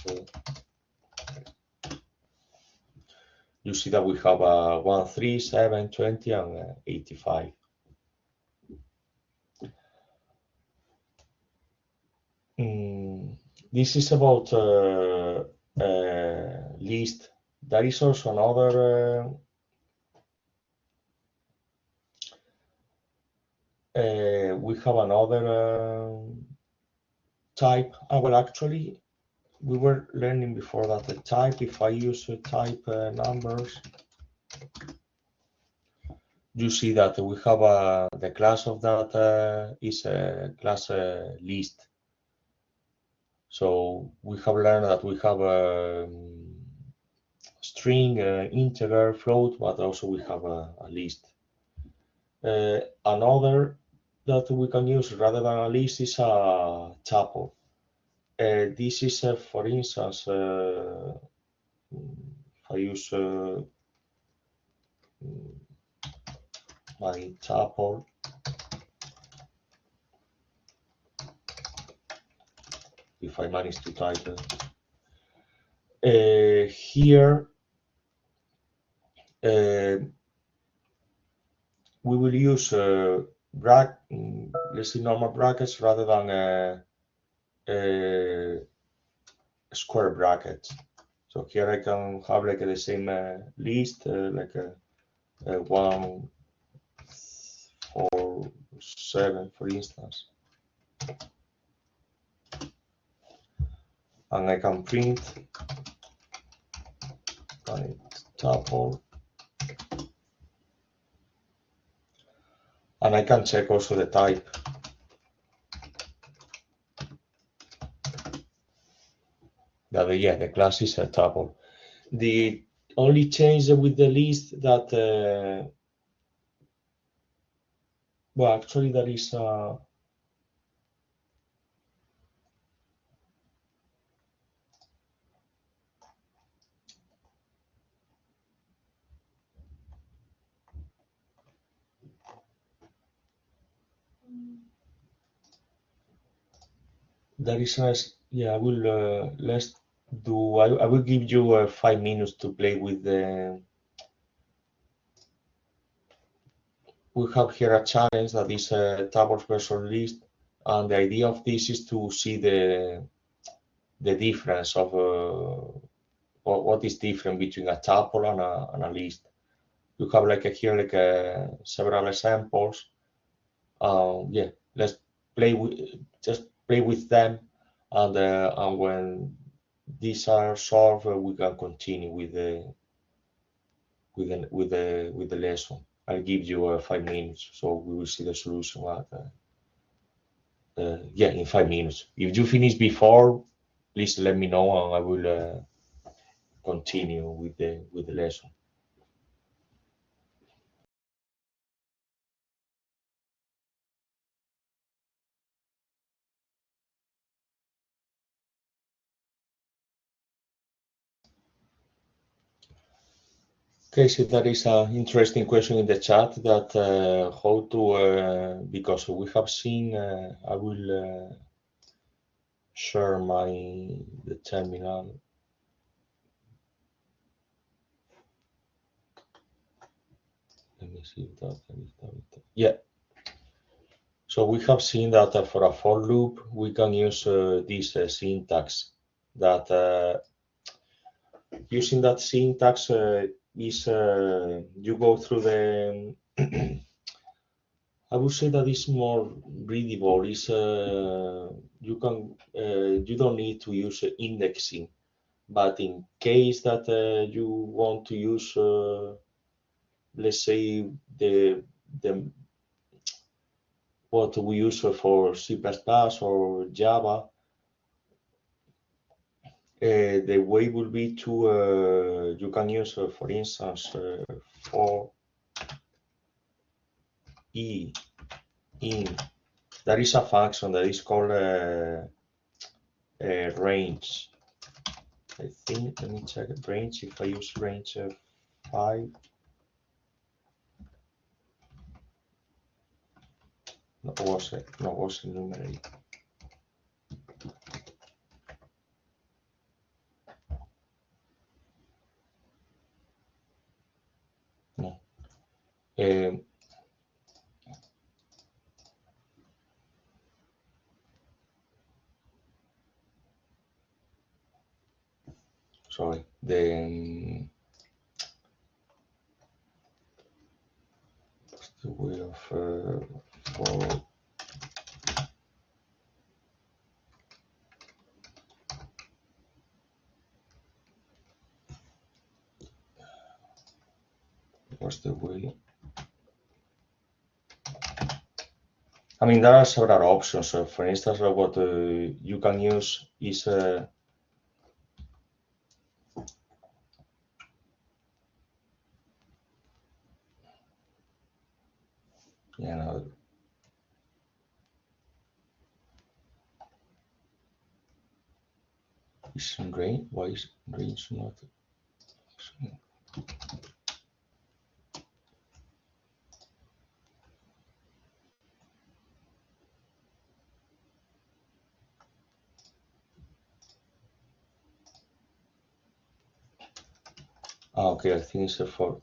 you see that we have 1, 3, 7, 20, and 85. This is about list There is also another we have another type. Well, actually, we were learning before that the type, if I use type numbers, you see that we have the class of that is a class list. So we have learned that we have a string, integer, float, but also we have a list. Another that we can use rather than a list is a tuple. This is, for instance, if I use my tuple, if I manage to type it. Here, we will use let's say normal brackets rather than square brackets. So here I can have like the same list, like 1, 4, 7, for instance, and I can print my tuple, and I can check also the type. That yeah, the class is a tuple. The only change with the list that well, actually there is a yeah, I will let's do I will give you 5 minutes to play with the we have here a challenge that is a tables versus list, and the idea of this is to see the difference of what is different between a tuple and a list. You have like here like several examples. Yeah, let's play with just play with them, and when these are solved, we can continue with the lesson. I'll give you 5 minutes, so we will see the solution at yeah, in 5 minutes. If you finish before, please let me know, and I will continue with the lesson. Okay, so there is an interesting question in the chat that how to because we have seen I will share the terminal. Let me see if that yeah. So we have seen that for a for loop we can use this syntax that using that syntax is you go through the I would say that it's more readable. Is you don't need to use indexing, but in case that you want to use let's say the what we use for C++ or Java, the way will be to you can use for instance for e in there is a function that is called range. I think let me check range. If I use range 5, was enumerate. No. Sorry. the way of for what's the way? I mean, there are several options. For instance, what you can use is you know, is range. Why is range not? Okay, I think it's for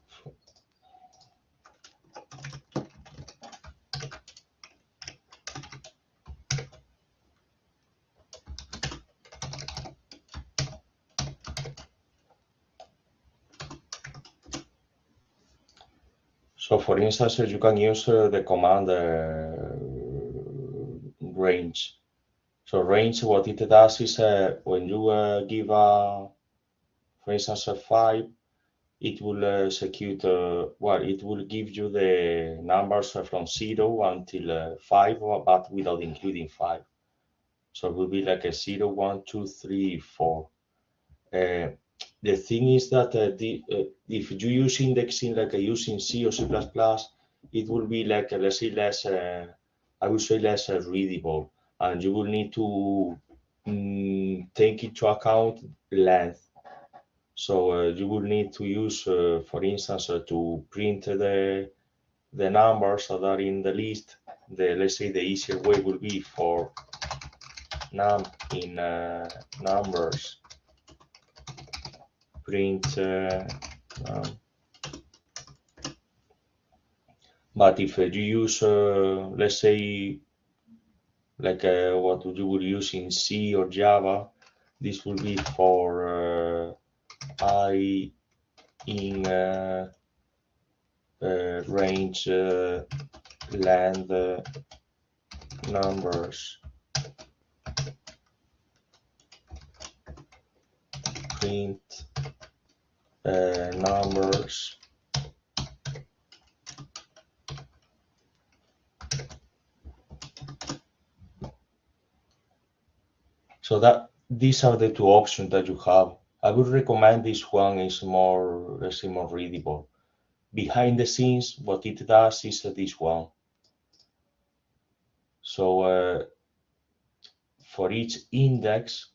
so for instance, you can use the command range. So range, what it does is when you give for instance, a 5, it will execute, well, it will give you the numbers from 0 until 5, but without including 5. So it will be like a 0, 1, 2, 3, 4. The thing is that if you use indexing like using C or C++, it will be like, let's say, less, I would say less readable, and you will need to take into account length. So you will need to use, for instance, to print the numbers that are in the list. Let's say the easier way will be for num in numbers print but if you use let's say like what you would use in C or Java, this will be for I in range length numbers print numbers so that these are the two options that you have. I would recommend this one is more, let's say, more readable. Behind the scenes, what it does is this one. So for each index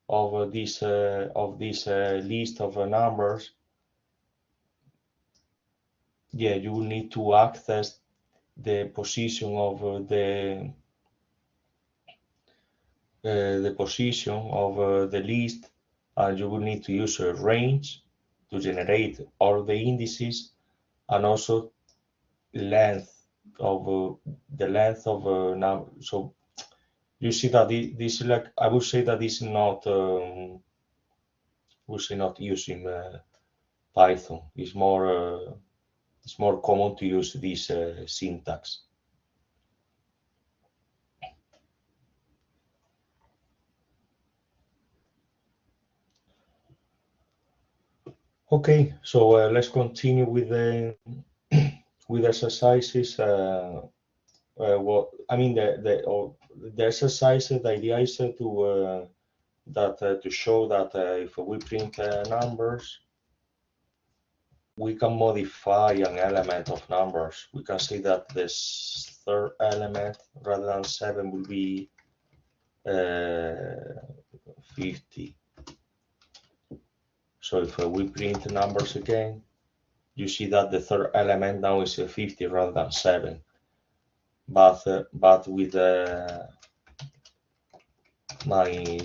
of this list of numbers, yeah, you will need to access the position of the list, and you will need to use a range to generate all the indices, and also length of the length of so you see that this is like, I would say that this is not we should not using Python. It's more common to use this syntax. Okay, so let's continue with the with exercises. What I mean, the exercise, the idea is to to show that if we print numbers, we can modify an element of numbers. We can say that this third element, rather than 7, will be 50. So if we print numbers again, you see that the third element now is 50 rather than 7. But with my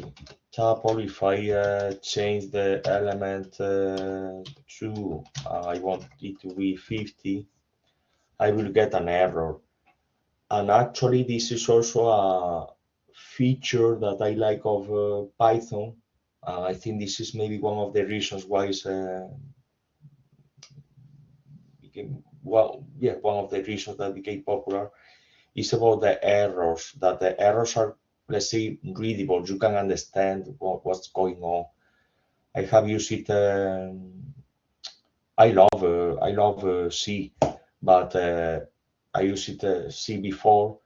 tuple, if I change the element 2, I want it to be 50, I will get an error. And actually, this is also a feature that I like of Python. I think this is maybe one of the reasons why it's one of the reasons that became popular is about the errors. That the errors are, let's say, readable. You can understand what's going on. I have used it. I love C, but I used it C before,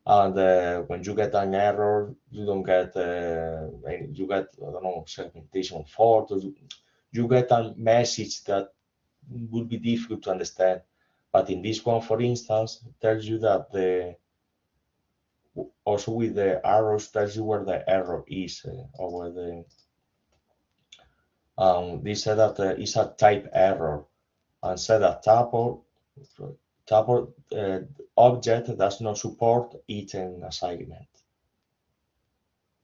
and when you get an error, you don't get you get, I don't know, segmentation fault. You get a message that would be difficult to understand. But in this one, for instance, tells you that also with the arrows tells you where the error is, or where the this said that is a type error, and said that tuple object does not support item assignment.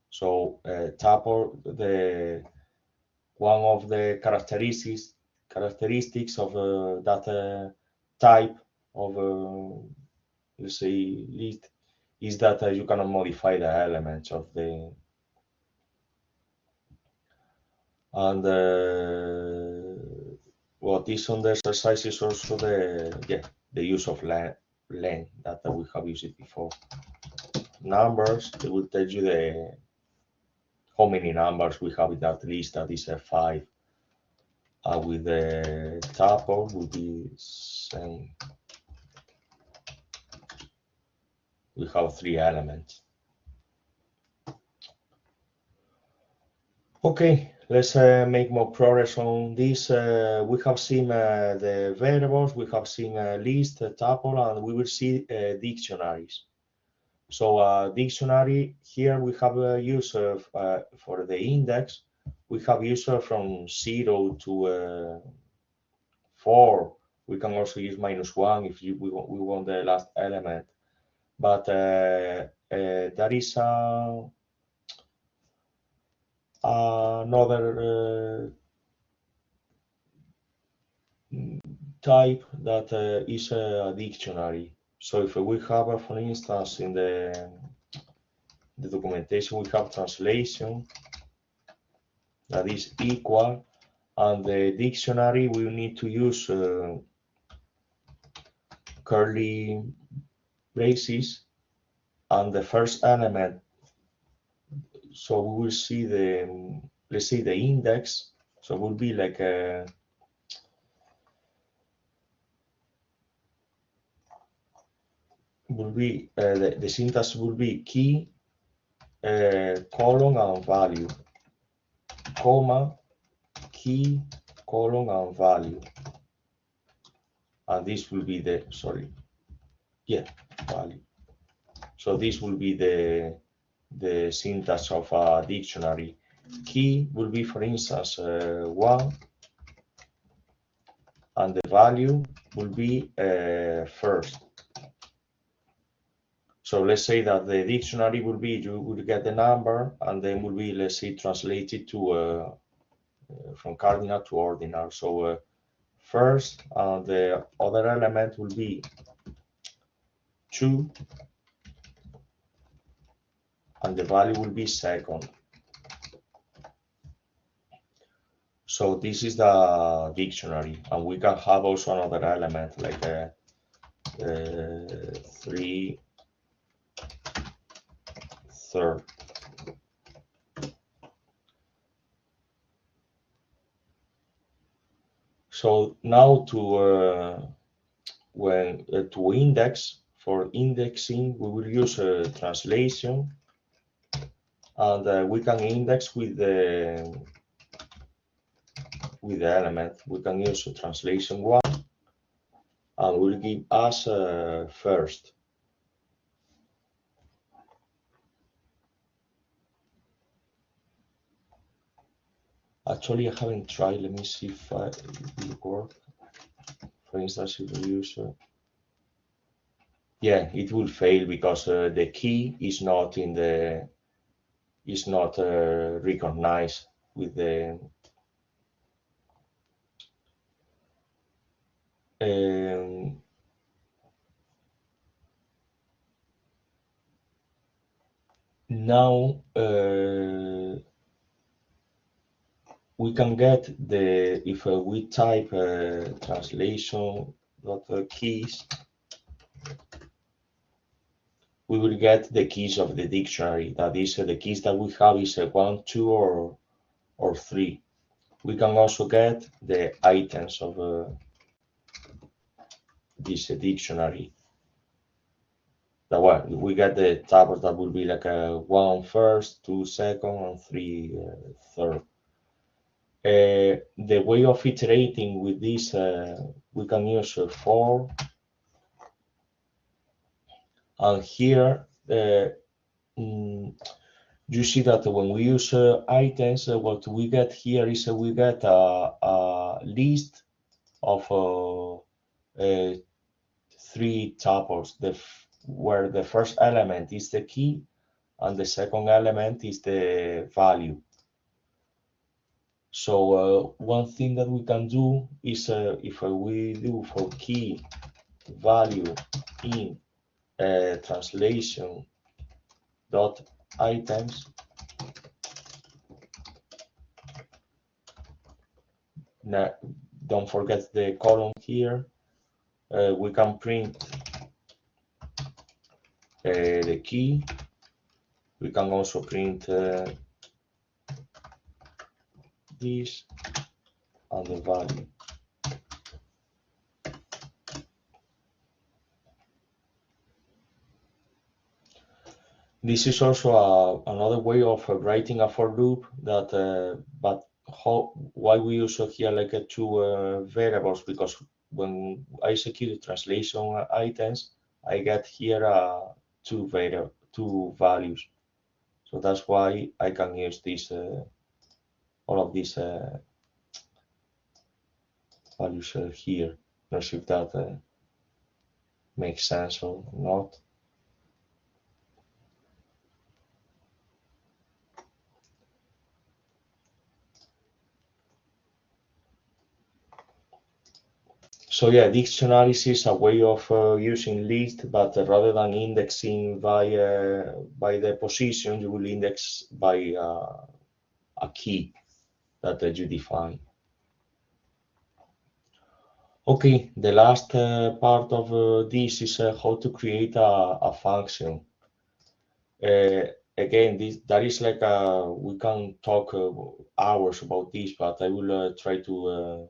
So tuple, the one of the characteristics of that type of let's say list is that you cannot modify the elements of the, and what is on the exercise is also the use of len that we have used it before. Numbers, it will tell you how many numbers we have in that list. That is a 5. With the tuple will be same. We have 3 elements. Okay, let's make more progress on this. We have seen the variables, we have seen a list, a tuple, and we will see dictionaries. So dictionary, here we have a user for the index. We have user from 0 to 4. We can also use -1 if we want the last element. But there is another type that is a dictionary. So if we have, for instance, in the documentation, we have translation that is equal, and the dictionary we need to use curly braces and the first element. So we will see the, let's say, the index. So it will be like a the syntax will be key, colon and value, comma, key, colon and value, and this will be the value. So this will be the syntax of a dictionary. Key will be, for instance, 1, and the value will be first. So let's say that the dictionary will be, you will get the number, and then will be, let's say, translated to from cardinal to ordinal. So first, the other element will be 2, and the value will be second. So this is the dictionary, and we can have also another element like 3 third. So now to index, for indexing, we will use translation, and we can index with the element. We can use translation 1, and will give us first. Actually, I haven't tried. Let me see if it will work. For instance, if we use, yeah, it will fail because the key is not in the, is not recognized with the. Now we can get the, if we type translation keys, we will get the keys of the dictionary. That is, the keys that we have is 1, 2, or 3. We can also get the items of this dictionary. That one, we get the tables that will be like 1 first, 2 second, and 3 third. The way of iterating with this, we can use for, and here you see that when we use items, what we get here is we get a list of 3 tuples, where the first element is the key and the second element is the value. So one thing that we can do is if we do for key value in translation dot items, now, don't forget the column here. We can print the key. We can also print this and the value. This is also another way of writing a for loop that, but why we use here like 2 variables, because when I execute translation items, I get here 2 values. So that's why I can use this all of these values here. Not sure if that makes sense or not. So yeah, dictionaries is a way of using list, but rather than indexing by the position, you will index by a key that you define. Okay, the last part of this is how to create a function. Again, that is like we can talk hours about this, but I will try to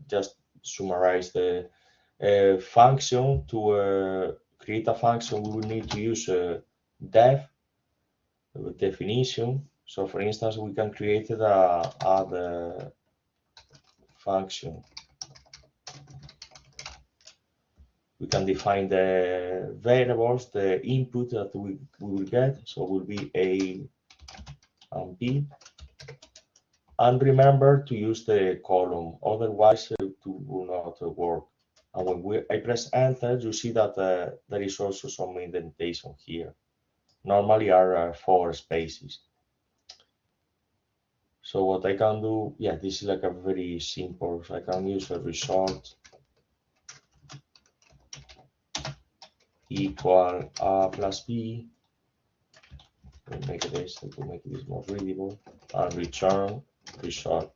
just summarize the function. To create a function, we will need to use def definition. So for instance, we can create the add function. We can define the variables, the input that we will get. So it will be A and B. And remember to use the column, otherwise it will not work. And when I press enter, you see that there is also some indentation here. Normally are 4 spaces. So what I can do, this is like a very simple. So I can use a result equal A plus B. Make this to make this more readable, and return result.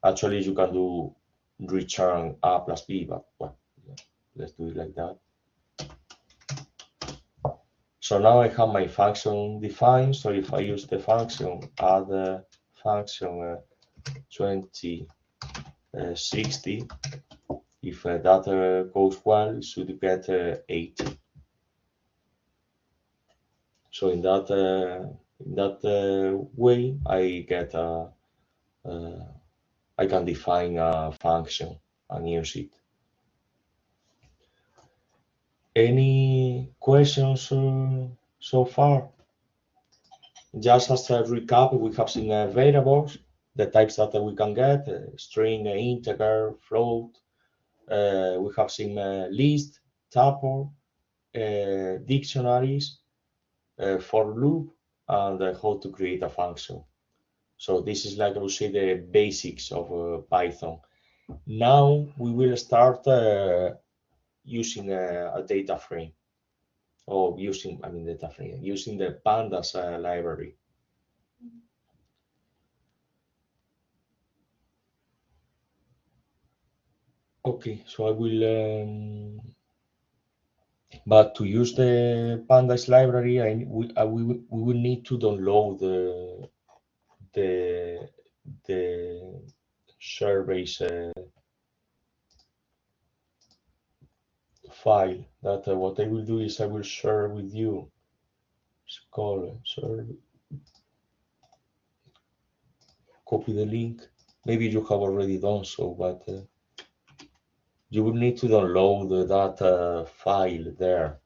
Actually, you can do return A plus B, but well, let's do it like that. So now I have my function defined. So if I use the function add function 2060, if that goes well, it should get 8. So in that way, I get I can define a function and use it. Any questions so far? Just as a recap, we have seen variables, the types that we can get, string, integer, float. We have seen list, tuple, dictionaries, for loop, and how to create a function. So this is like I would say the basics of Python. Now we will start using a data frame, or using the pandas library. Okay, so I will, but to use the pandas library, we will need to download the Share-based file. That what I will do is I will share with you. It's called share. Copy the link. Maybe you have already done so, but you will need to download that file there.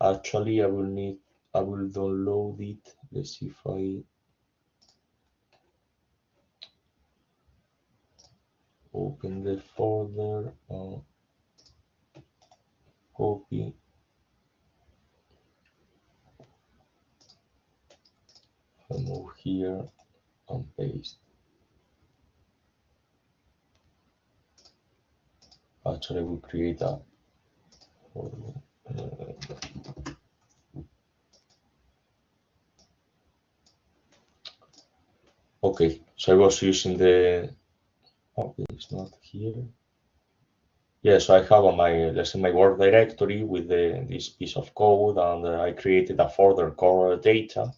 Actually, I will download it. Let's see if I open the folder, copy, and move here and paste. Actually, I will create a folder. Okay, so I was using the, okay, it's not here. Yeah, so I have on my, let's say, my work directory with this piece of code, and I created a folder called data.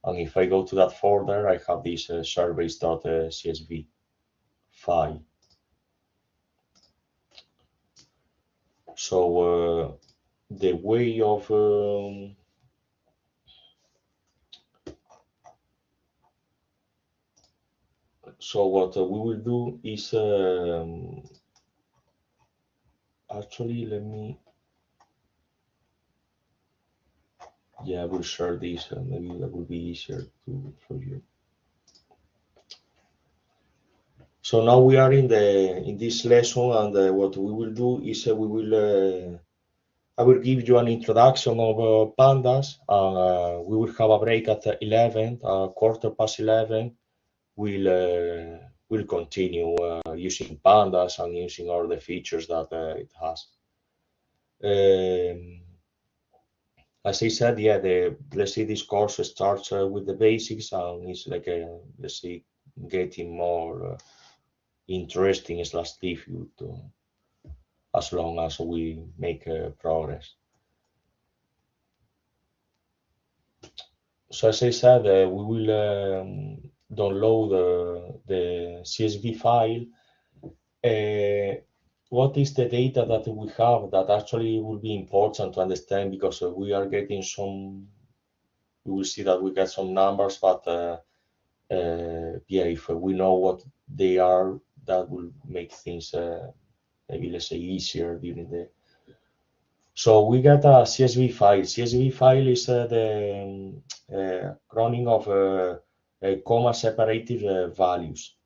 And if I go to that folder, I have this surveys.csv file. So the way of so what we will do is actually let me, yeah, I will share this, maybe that will be easier for you. So now we are in this lesson, and what we will do is I will give you an introduction of pandas, and we will have a break at 11, quarter past 11. We'll continue using pandas and using all the features that it has. As I said, yeah, let's say this course starts with the basics, and it's like let's say getting more interesting slash difficult as long as we make progress. So as I said, we will download the CSV file. What is the data that we have that actually will be important to understand, because we are getting some, you will see that we get some numbers, but yeah, if we know what they are, that will make things maybe, let's say, easier during the. So we get a CSV file. CSV file is the running of comma separated values.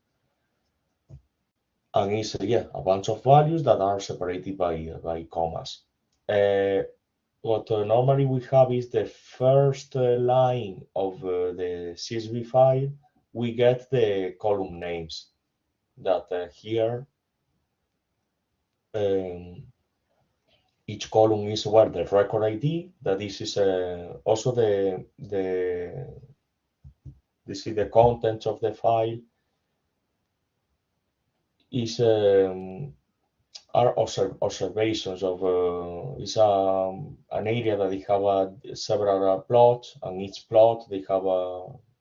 And it's yeah, a bunch of values that are separated by commas. What normally we have is the first line of the CSV file, we get the column names that here each column is where the record ID, that this is also this is the contents of the file, is are observations of is an area that they have several plots, and each plot they have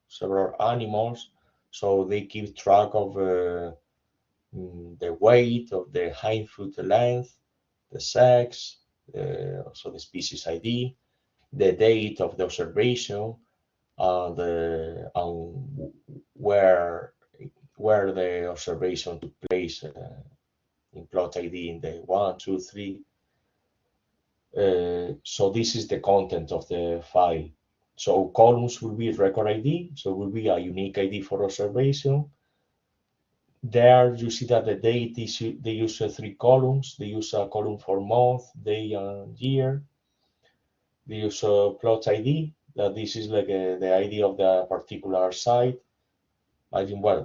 several animals, so they keep track of the weight of the hind foot length, the sex, also the species ID, the date of the observation, and where the observation took place in plot ID in the 1, 2, 3. So this is the content of the file. So columns will be record ID, so will be a unique ID for observation. There you see that the date is, they use 3 columns. They use a column for month, day, and year. They use a plot ID, that this is like the ID of the particular site. I think, well,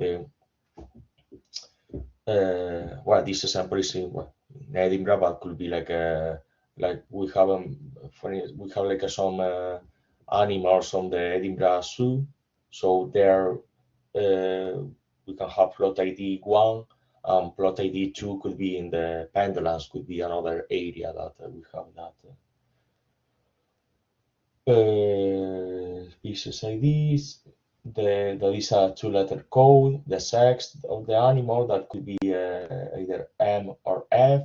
well, this example is in Edinburgh, but could be like we have we have like some animals on the Edinburgh Zoo. So there we can have plot ID 1, Plot ID2 could be in the pendulums, could be another area that we have that. Species IDs, that is a two-letter code, the sex of the animal, that could be either M or F,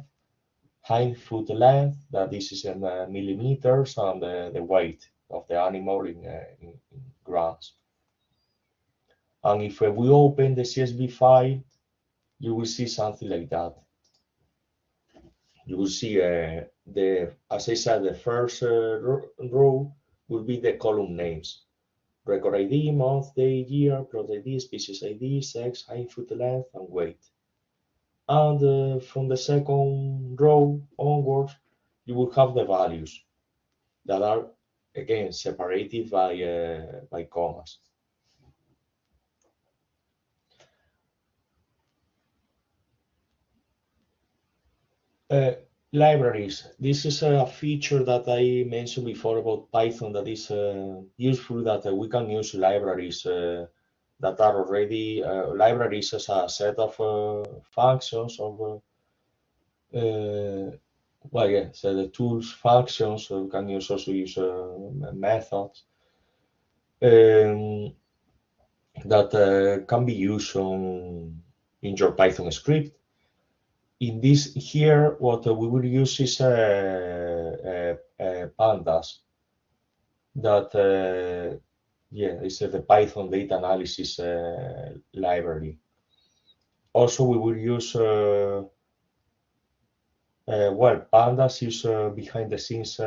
hind foot length, that this is in millimeters, and the weight of the animal in grams. And if we open the CSV file, you will see something like that. You will see as I said, the first row will be the column names. Record ID, month, day, year, plot ID, species ID, sex, hind foot length, and weight. And from the second row onwards, you will have the values that are, again, separated by commas. Libraries. This is a feature that I mentioned before about Python that is useful, that we can use libraries that are already libraries as a set of functions of well, yeah, so the tools, functions, we can also use methods that can be used in your Python script. In this here, what we will use is pandas. That yeah, is the Python data analysis library. Also, we will use well, pandas use behind the scenes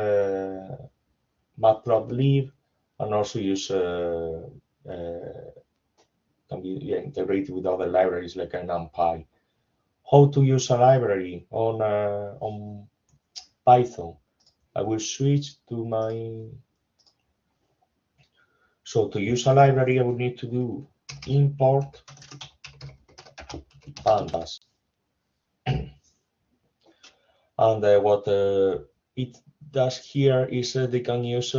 matplotlib, and also use can be integrated with other libraries like NumPy. How to use a library on Python? I will switch to my. So to use a library, I will need to do import pandas. And what it does here is they can use,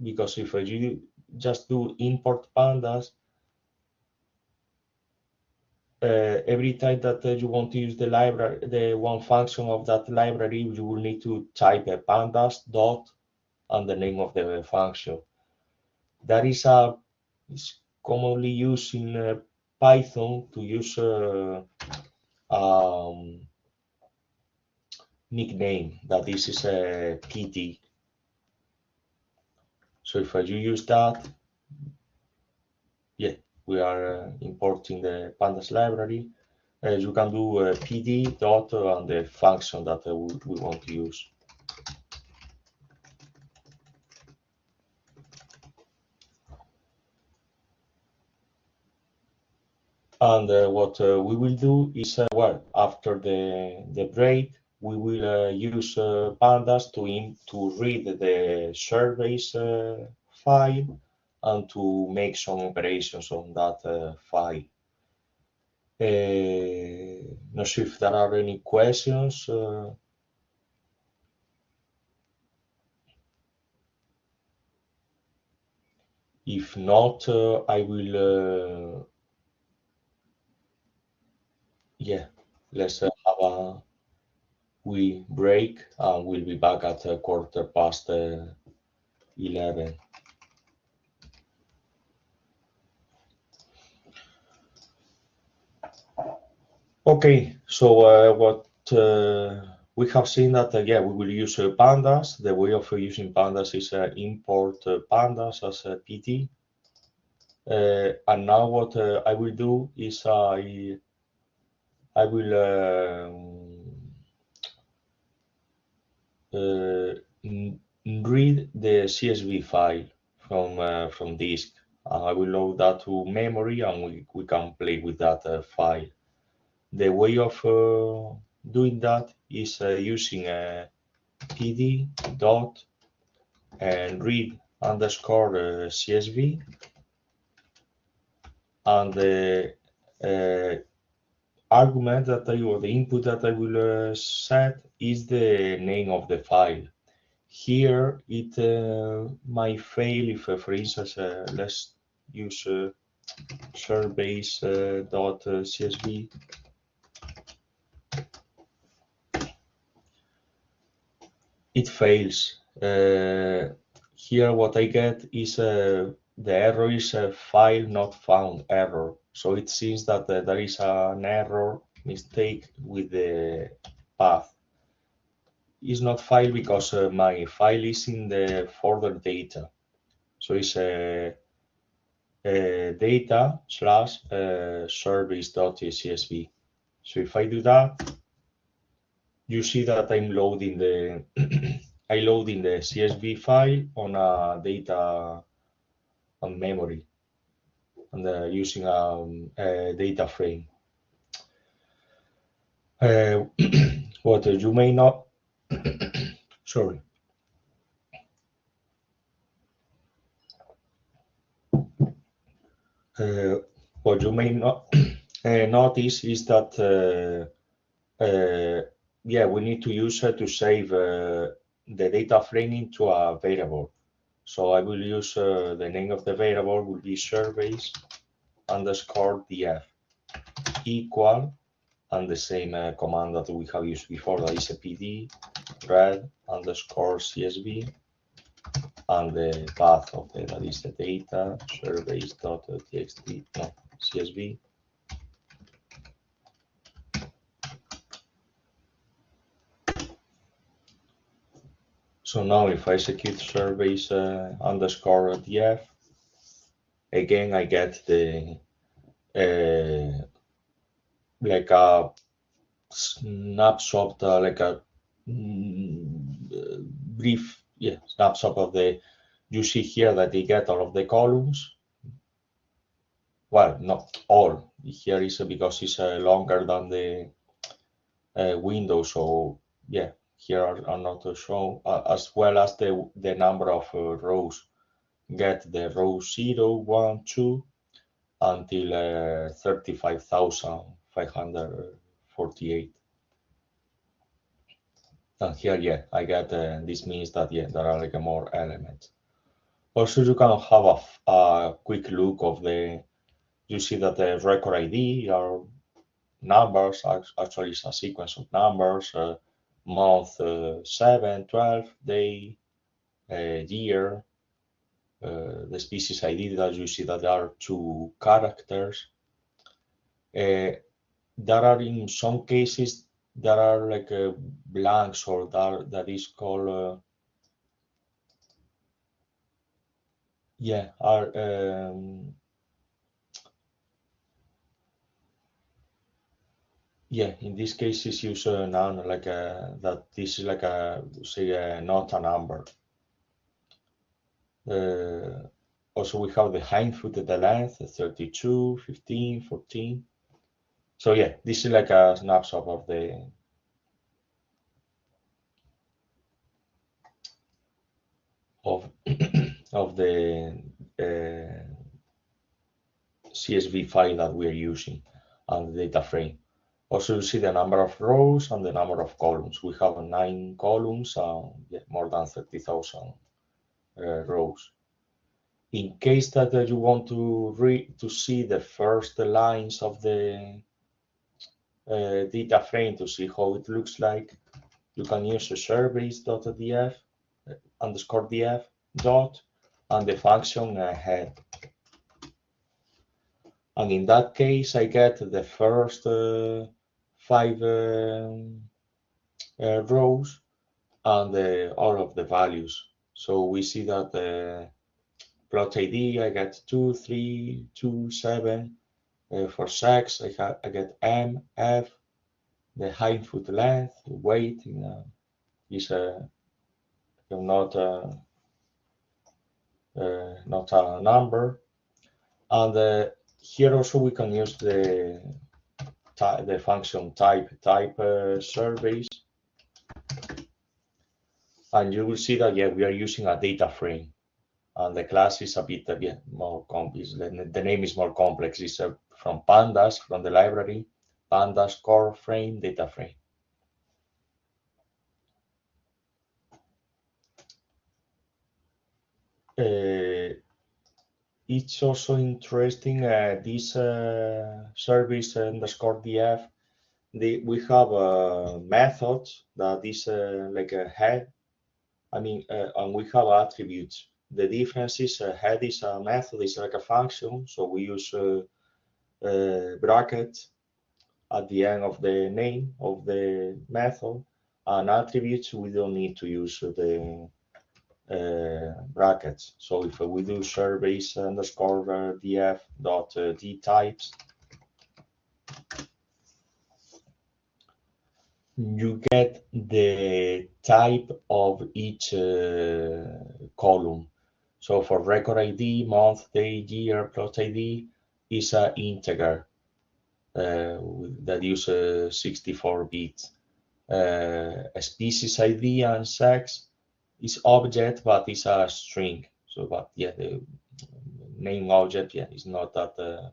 because if you just do import pandas, every time that you want to use the library, the one function of that library, you will need to type a pandas dot and the name of the function. That is commonly used in Python to use nickname, that this is a PT. So if you use that, yeah, we are importing the pandas library. You can do PD dot and the function that we want to use. And what we will do is, well, after the break, we will use pandas to read the surveys file and to make some operations on that file. Not sure if there are any questions. If not, I will. Yeah, let's have a wee break, and we'll be back at 11:15. Okay, so what we have seen that yeah, we will use pandas. The way of using pandas is import pandas as a PT. And now what I will do is I will read the CSV file from disk. I will load that to memory, and we can play with that file. The way of doing that is using pd dot and read underscore CSV, and the argument that or the input that I will set is the name of the file. Here it might fail if, for instance, let's use surveys.csv. it fails. Here what I get is the error is a file not found error. So it seems that there is an error mistake with the path. It's not file because my file is in the folder data. So it's data slash service.csv. So if I do that, you see that I'm loading the I loading the CSV file on a data on memory and using a data frame. What you may not sorry. What you may not notice is that yeah, we need to use to save the data frame into a variable. So I will use the name of the variable will be surveys underscore df equal, and the same command that we have used before, that is a pd read underscore csv, and the path of the, that is the data surveys.txt no csv. So now if I execute surveys underscore df, again I get the like a snapshot, like a brief snapshot of the, you see here that they get all of the columns. Well, not all. Here is because it's longer than the window, so yeah, here are not shown, as well as the number of rows. Get the row 0, 1, 2 until 35,548. And here, yeah, I get this means that yeah, there are like more elements. Also, you can have a quick look of the. You see that the record ID are numbers. Actually, it's a sequence of numbers. Month 7, 12, day, year. The species ID that you see that there are 2 characters. There are in some cases there are like blanks, or that is called yeah, are yeah, in this case it's use none, like that this is like a say not a number. Also we have the height foot, the length 32, 15, 14. So yeah, this is like a snapshot of the of the CSV file that we are using and the data frame. Also, you see the number of rows and the number of columns. We have 9 columns and yeah, more than 30,000 rows. In case that you want to see the first lines of the data frame to see how it looks like, you can use a surveys.df underscore df dot and the function head. And in that case, I get the first 5 rows and all of the values. So we see that the plot ID, I get 2, 3, 2, 7. For sex, I get M, F, the height, foot length, weight is not a number. And here also we can use the function type surveys, and you will see that yeah, we are using a data frame, and the class is a bit more complex. The name is more complex. It's from pandas, from the library, pandas core frame data frame. It's also interesting, this service underscore df, we have a method that is like a head and we have attributes. The difference is head is a method, is like a function, so we use brackets at the end of the name of the method, and attributes we don't need to use the brackets. So if we do surveys underscore df dot d types, you get the type of each column. So for record ID, month, day, year, plot ID is an integer that uses 64 bits. A species ID and sex is object, but it's a string. So, but yeah, the name object, yeah, is not that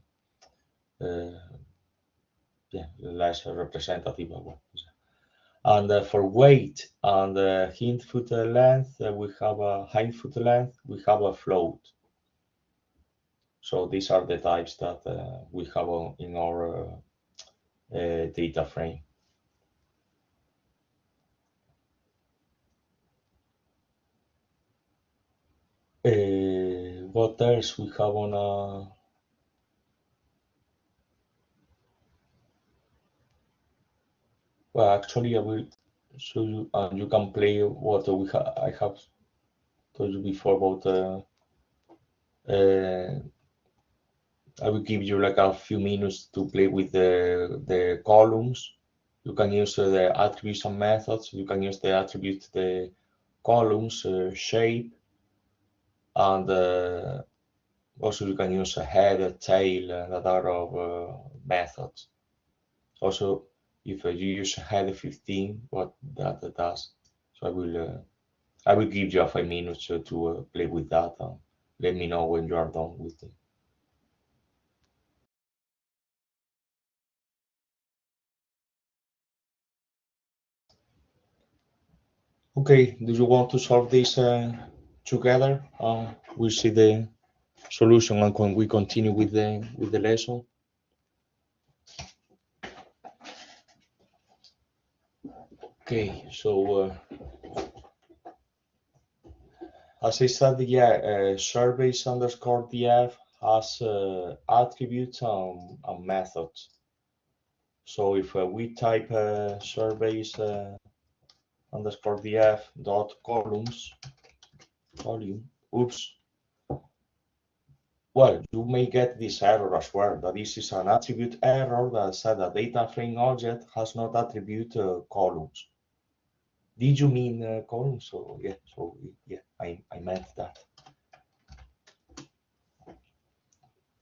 yeah, less representative of what. And for weight and hind foot length, we have a hind foot length, we have a float. So these are the types that we have in our data frame. What else we have on a well, actually, I will show you, and you can play what I have told you before about. I will give you like a few minutes to play with the columns. You can use the attributes and methods. You can use the attributes, the columns, shape, and also you can use a head, a tail, that are of methods. Also, if you use head 15, what that does. So I will give you 5 minutes to play with that. And let me know when you are done with it. Okay, do you want to solve this together? We'll see the solution and when we continue with the lesson. Okay, so as I said, yeah, surveys underscore df has attributes and methods. So if we type surveys underscore df dot columns, oops, well, you may get this error as well, that this is an attribute error that said a data frame object has not attribute columns. Did you mean columns? So yeah, I meant that.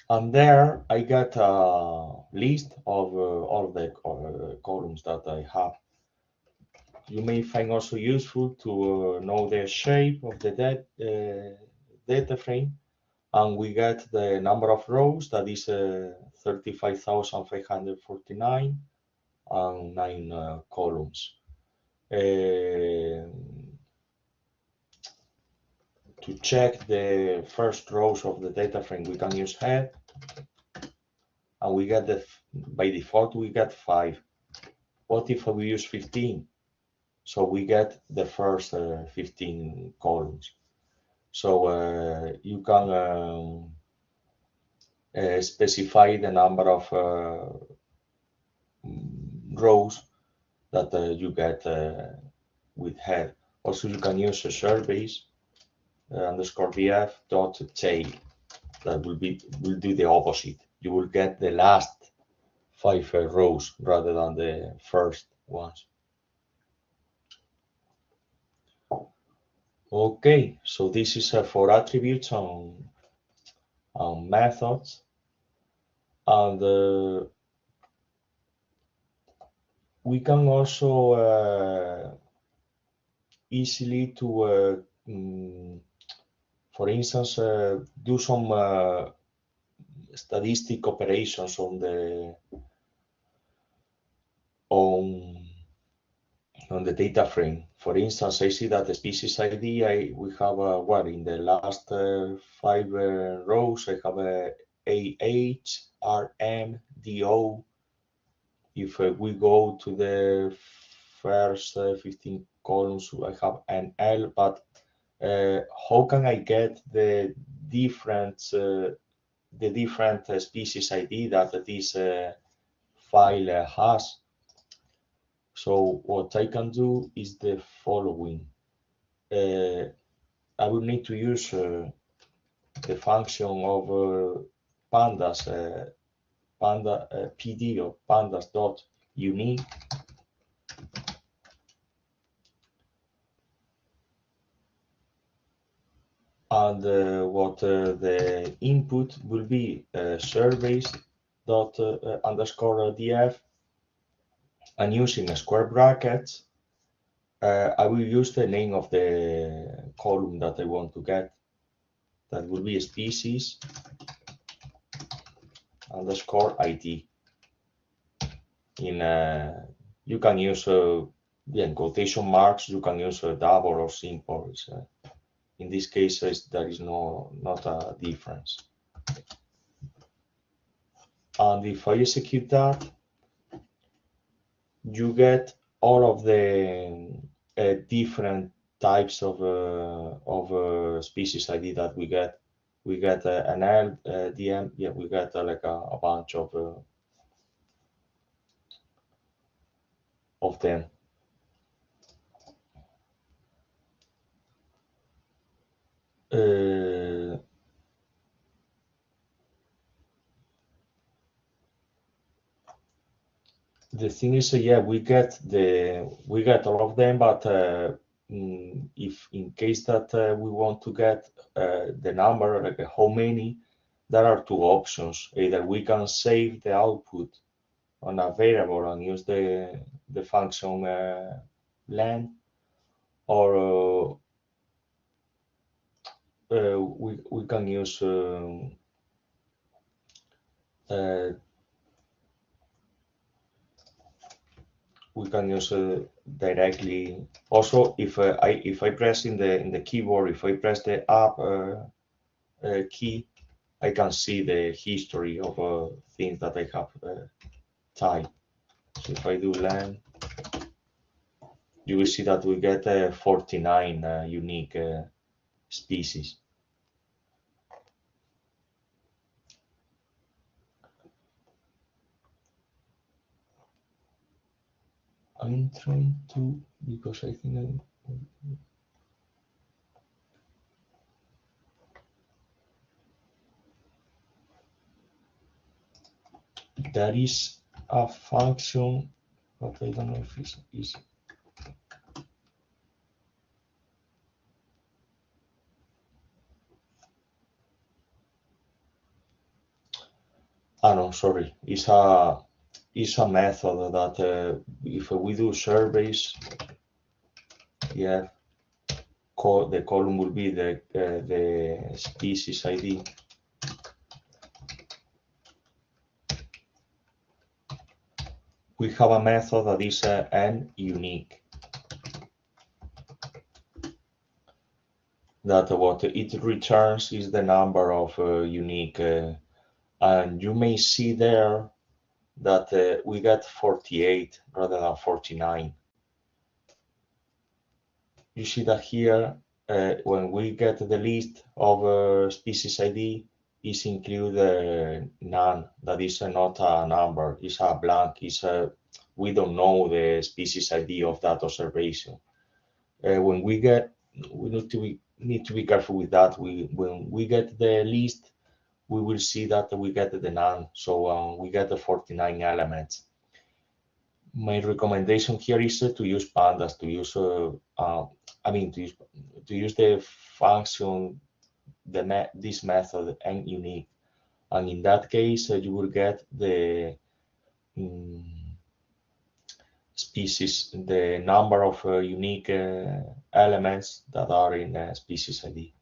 And there I get a list of all the columns that I have. You may find also useful to know the shape of the data frame, and we get the number of rows, that is 35,549, and 9 columns. To check the first rows of the data frame, we can use head, and we get by default we get 5. What if we use 15? So we get the first 15 columns. So you can specify the number of rows that you get with head. Also, you can use a surveys underscore df dot tail. That will do the opposite. You will get the last 5 rows rather than the first ones. Okay, so this is for attributes and methods, and we can also easily to, for instance, do some statistic operations on the data frame. For instance, I see that the species ID, we have what in the last 5 rows, I have AH, RM, DO. If we go to the first 15 columns, I have an L, but how can I get the different species ID that this file has? So what I can do is the following. I will need to use the function of pandas, PD or pandas.unique. And what the input will be surveys._df, and using square brackets, I will use the name of the column that I want to get. That will be species underscore ID. You can use quotation marks. You can use double or simple. In this case, there is not a difference. And if I execute that, you get all of the different types of species ID that we get. We get an L, DM, yeah, we get like a bunch of them. The thing is, yeah, we get all of them, but if in case that we want to get the number, like how many, there are two options. Either we can save the output on a variable and use the function len, or we can use directly. Also, if I press in the keyboard, if I press the up key, I can see the history of things that I have typed. So if I do len, you will see that we get 49 unique species. I'm trying to, because I think there is a function, but I don't know if it's easy. No, sorry. It's a method that if we do surveys, yeah, the column will be the species ID. We have a method that is n unique. That what it returns is the number of unique, and you may see there that we get 48 rather than 49. You see that here, when we get the list of species ID, is include none. That is not a number. It's a blank. We don't know the species ID of that observation. When we need to be careful with that. When we get the list, we will see that we get the none. So we get the 49 elements. My recommendation here is to use pandas, to use to use the function, this method n unique, and in that case you will get the species, the number of unique elements that are in species ID.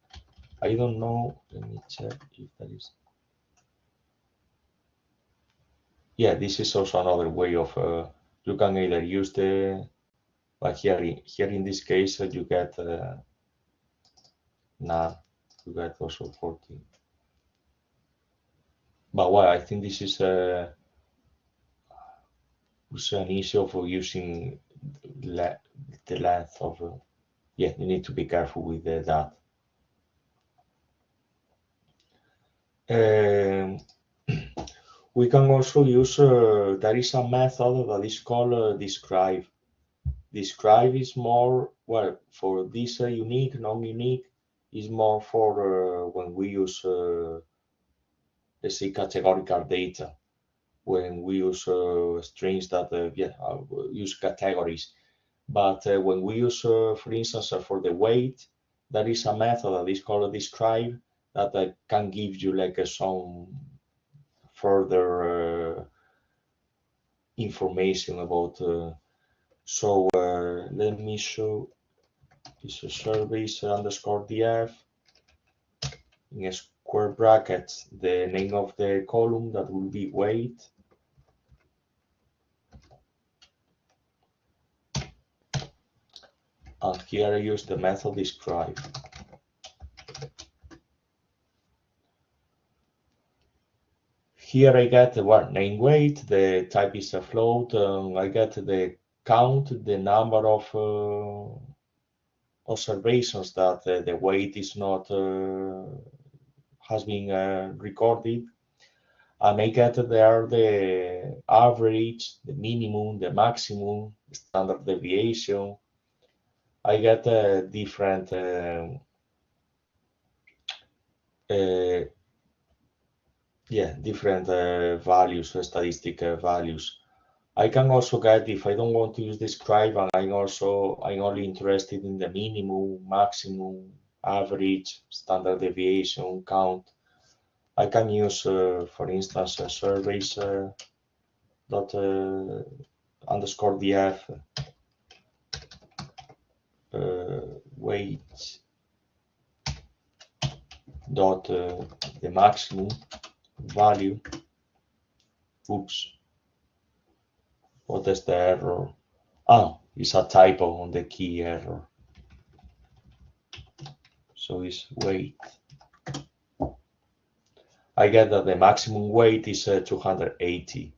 I don't know. Let me check if that is. Yeah, this is also another way of. You can either use the. But here in this case, you get none. You get also 14. But well, I think this is an issue of using the the length of, yeah, you need to be careful with that. We can also use, there is a method that is called describe. Describe is more, well, for this unique, non-unique, is more for when we use, let's say, categorical data. When we use strings that, use categories. But when we use, for instance, for the weight, there is a method that is called describe that can give you like some further information about. So let me show this service underscore df in a square brackets the name of the column that will be weight. And here I use the method describe. Here I get the name weight, the type is a float, I get the count, the number of observations that the weight is not has been recorded, and I get there the average, the minimum, the maximum, the standard deviation. I get different different values, statistic values. I can also get, if I don't want to use describe, and I'm only interested in the minimum, maximum, average, standard deviation, count. I can use, for instance, surveys dot underscore df weight dot the maximum value. Oops. What is the error? Ah, it's a typo on the key error. So it's weight. I get that the maximum weight is 280.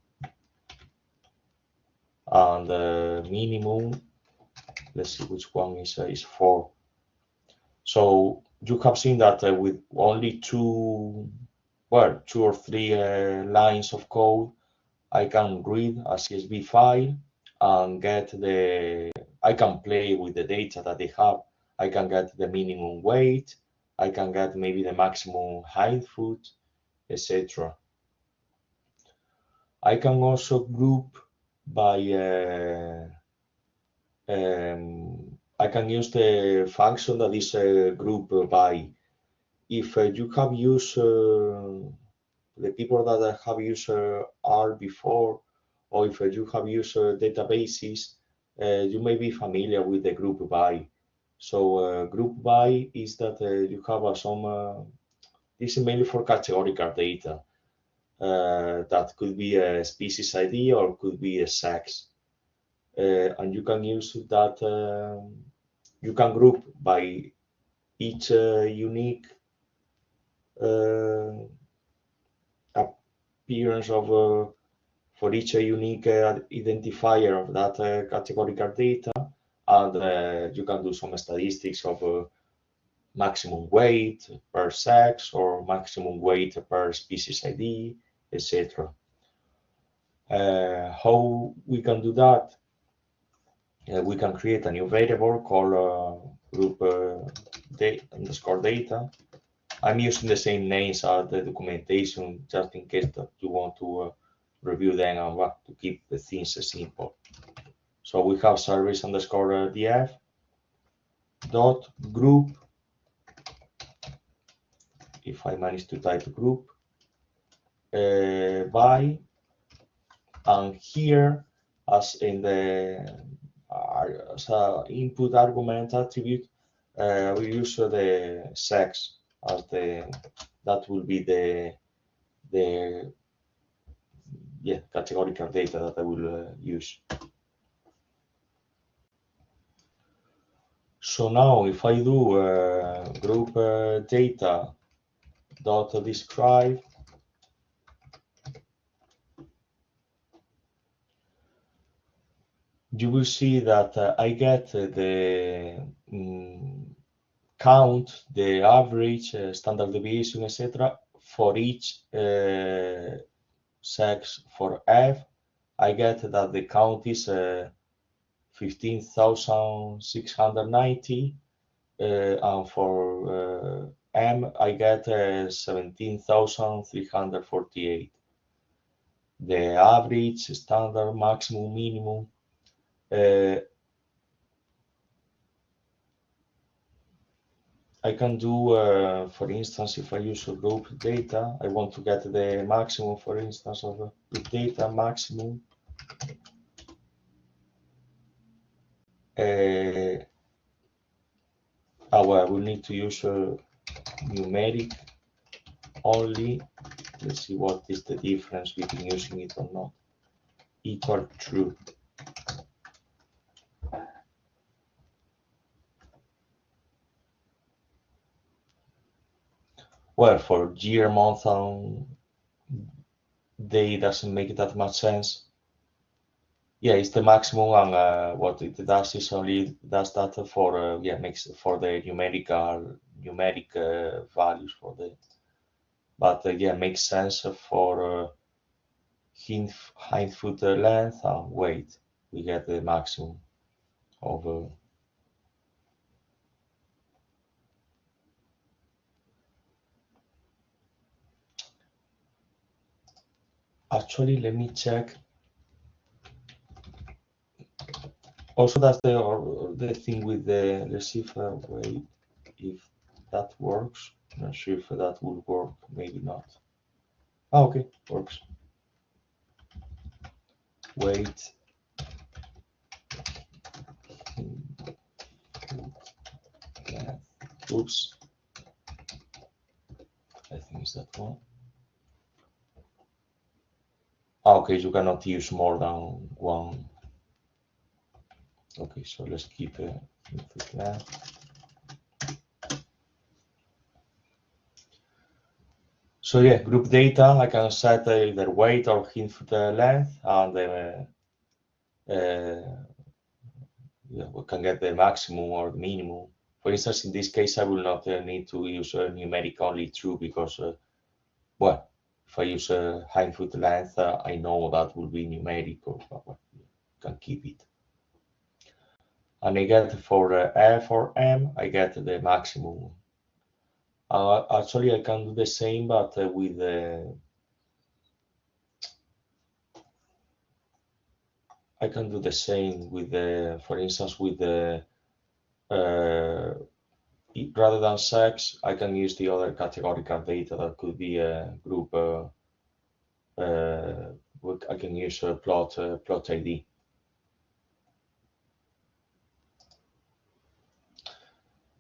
And the minimum, let's see which one is 4. So you have seen that with only two or three lines of code, I can read a CSV file and get I can play with the data that they have. I can get the minimum weight, I can get maybe the maximum height foot, etc. I can also group by, I can use the function that is group by. If you have used, the people that have used R before, or if you have used databases, you may be familiar with the group by. So group by is that you have some, this is mainly for categorical data. That could be a species ID or could be a sex. And you can use that, you can group by each unique appearance of, for each unique identifier of that categorical data, and you can do some statistics of maximum weight per sex or maximum weight per species ID, etc. How we can do that? We can create a new variable called group underscore data. I'm using the same names as the documentation just in case that you want to review them and to keep the things simple. So we have service underscore df dot group. If I manage to type group by, and here as in the as a input argument attribute, we use the sex as that will be the categorical data that I will use. So now if I do group data dot describe, you will see that I get the count, the average, standard deviation, etc. for each sex for F. I get that the count is 15,690, and for M I get 17,348. The average, standard, maximum, minimum. I can do, for instance, if I use a group data, I want to get the maximum, for instance, of group data maximum. Well, I will need to use numeric only. Let's see what is the difference between using it or not. Equal true. Well, for year, month, and day doesn't make that much sense. Yeah, it's the maximum, and what it does is only does that for makes for the numeric values for the. But yeah, makes sense for hind foot length and weight. We get the maximum of. Actually, let me check. Also, that's the thing with the receiver weight, if that works. I'm not sure if that will work, maybe not. Oh, okay, works. Weight. Yeah. Oops. I think it's that one. Okay, you cannot use more than one. Okay, so let's keep that. So yeah, group data, I can set either weight or hind foot length, and yeah, we can get the maximum or the minimum. For instance, in this case, I will not need to use numeric only true because, well, if I use hind foot length, I know that will be numeric, or well, can keep it. And I get for F or M, I get the maximum. Actually, I can do the same, but with I can do the same with the, for instance, with the rather than sex, I can use the other categorical data that could be a group. I can use a plot ID.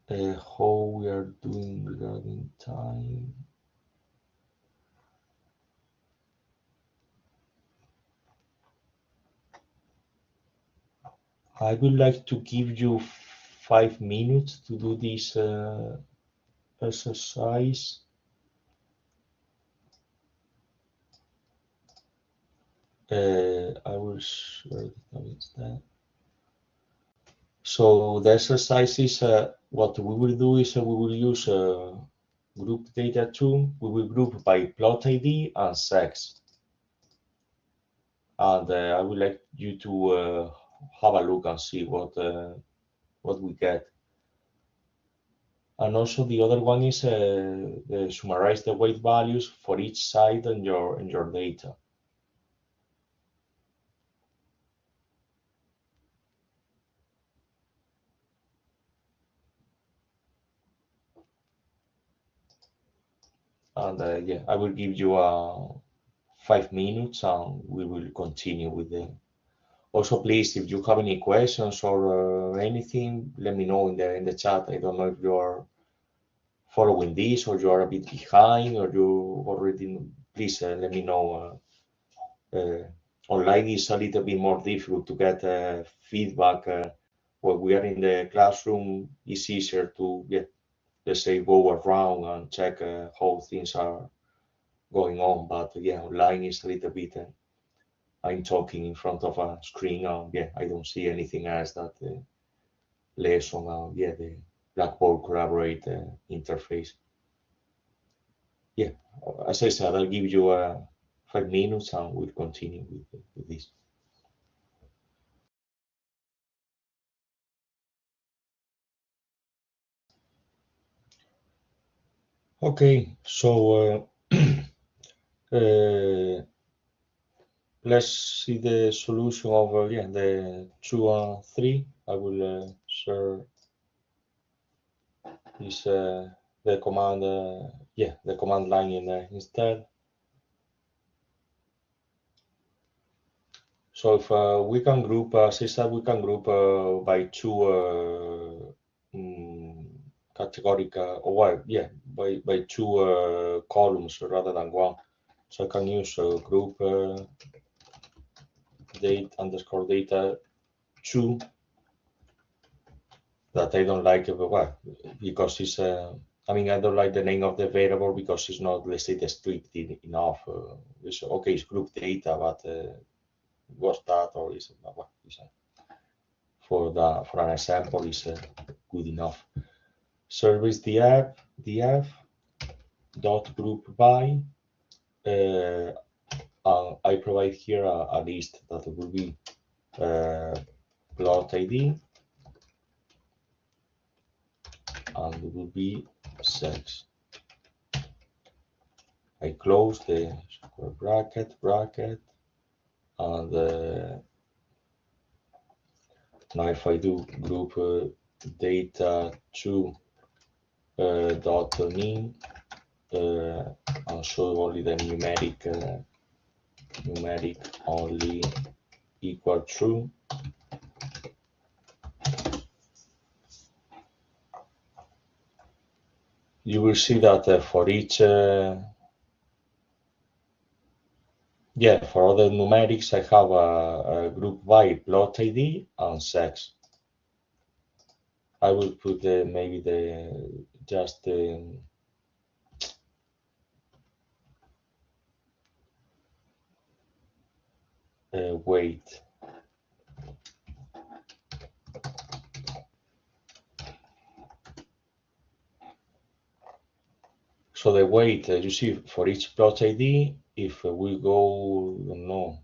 How we are doing regarding time? I would like to give you 5 minutes to do this exercise. I will share it instead. So the exercise is what we will do is we will use group data 2. We will group by plot ID and sex. And I would like you to have a look and see what we get. And also the other one is summarize the weight values for each side in your data. And yeah, I will give you 5 minutes and we will continue with the. Also, please, if you have any questions or anything, let me know in the chat. I don't know if you are following this or you are a bit behind or you already. Please let me know. Online is a little bit more difficult to get feedback. When we are in the classroom, it's easier to let's say, go around and check how things are going on. But yeah, online is a little bit I'm talking in front of a screen, yeah, I don't see anything else that less on the Blackboard Collaborate interface. Yeah, as I said, I'll give you 5 minutes and we'll continue with this. Okay, so let's see the solution of yeah, the 2 and 3. I will share this the command yeah, the command line instead. So if we can group, as I said, we can group by 2 categorical, or well, yeah, by 2 columns rather than 1. So I can use group date underscore data 2, that I don't like, well, because it's I mean, I don't like the name of the variable because it's not, let's say, descriptive enough. It's okay, it's group data, but what's that, or is well, for an example is good enough. Service df dot group by, and I provide here a list that will be plot ID and it will be sex. I close the square bracket, and now if I do group data 2 dot mean, I'll show only the numeric only equal true. You will see that for each yeah, for other numerics, I have a group by plot ID and sex. I will put maybe just weight. So the weight, you see, for each plot ID, if we go, no,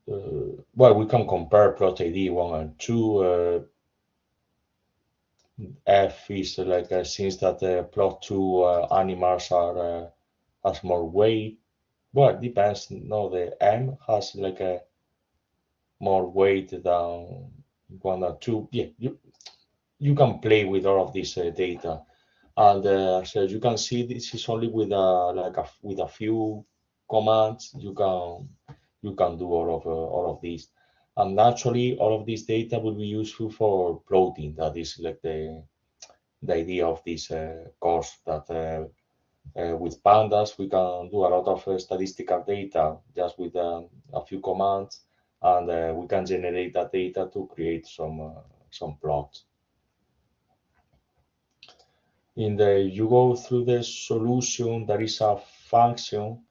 well, we can compare plot ID 1 and 2. F is like since that plot 2 animals are has more weight. Well, it depends. No, the M has like a more weight than 1 and 2. Yeah, you can play with all of this data, and so you can see this is only with with a few commands you can do all of these, and naturally all of this data will be useful for plotting. That is like the idea of this course, that with pandas we can do a lot of statistical data just with a few commands, and we can generate that data to create some plots. You go through the solution, there is a function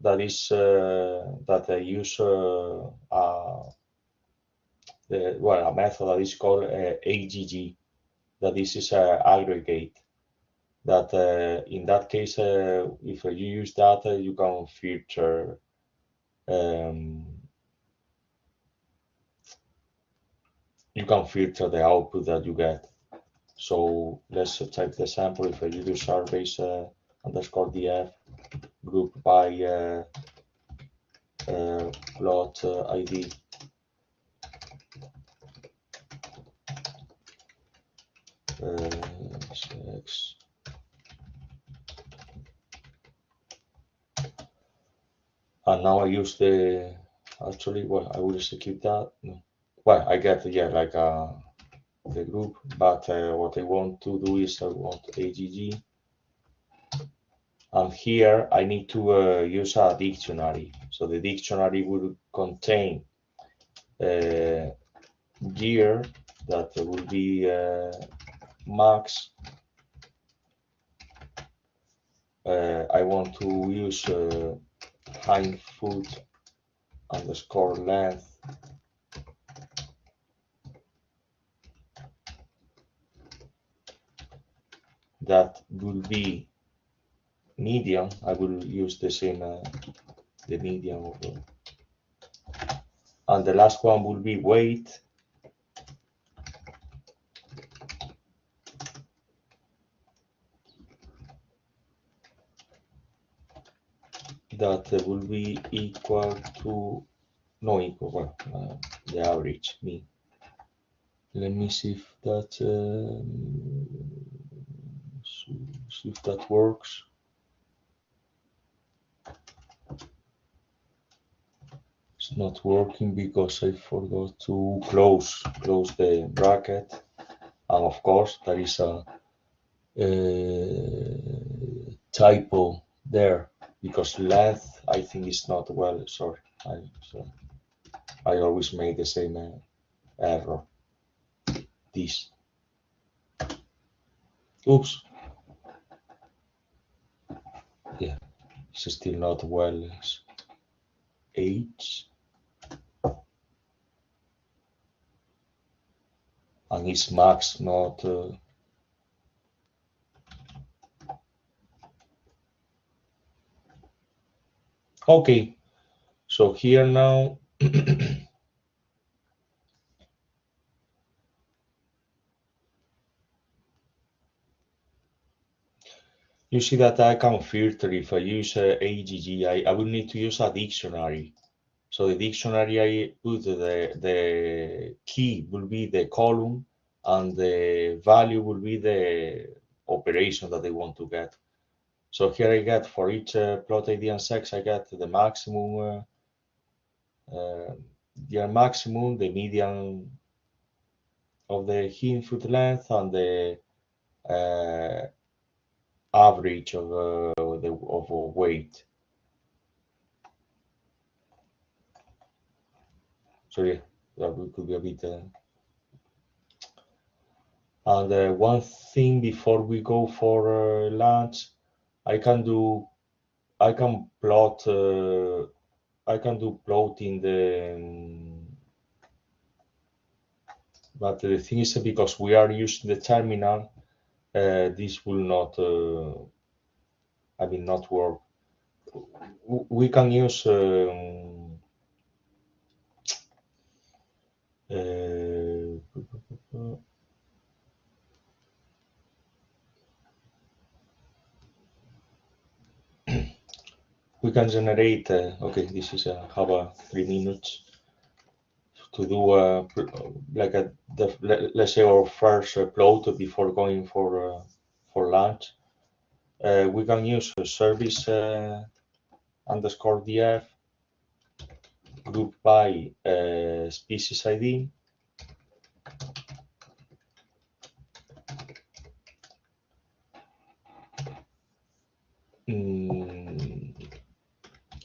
that is that I use well, a method that is called AGG, that this is aggregate. That in that case, if you use that, you can filter the output that you get. So let's type the sample. If you do surveys underscore df group by plot ID, sex, and now I use the, actually, well, I will execute that. No. Well, I get, yeah, like the group, but what I want to do is I want AGG, and here I need to use a dictionary. So the dictionary will contain year, that will be max, I want to use hind foot underscore length that will be median. I will use the same the median of the, and the last one will be weight that will be equal to the average mean. Let me see if that works. It's not working because I forgot to close the bracket, and of course there is a typo there because length I think is not well. Sorry, I always make the same error. This. Oops. Yeah, it's still not well. H. And it's max, not. Okay, so here now. You see that I can filter if I use AGG. I will need to use a dictionary. So the dictionary, I put the key will be the column and the value will be the operation that they want to get. So here I get for each plot ID and sex, I get the maximum, the median of the hind foot length and the average of weight. So yeah, that could be a bit. And one thing before we go for lunch, I can do plot. I can do plotting but the thing is because we are using the terminal, this will not. Not work. We can use. We can generate. Okay, this is have 3 minutes to do like let's say our first plot before going for lunch. We can use service underscore df group by species ID.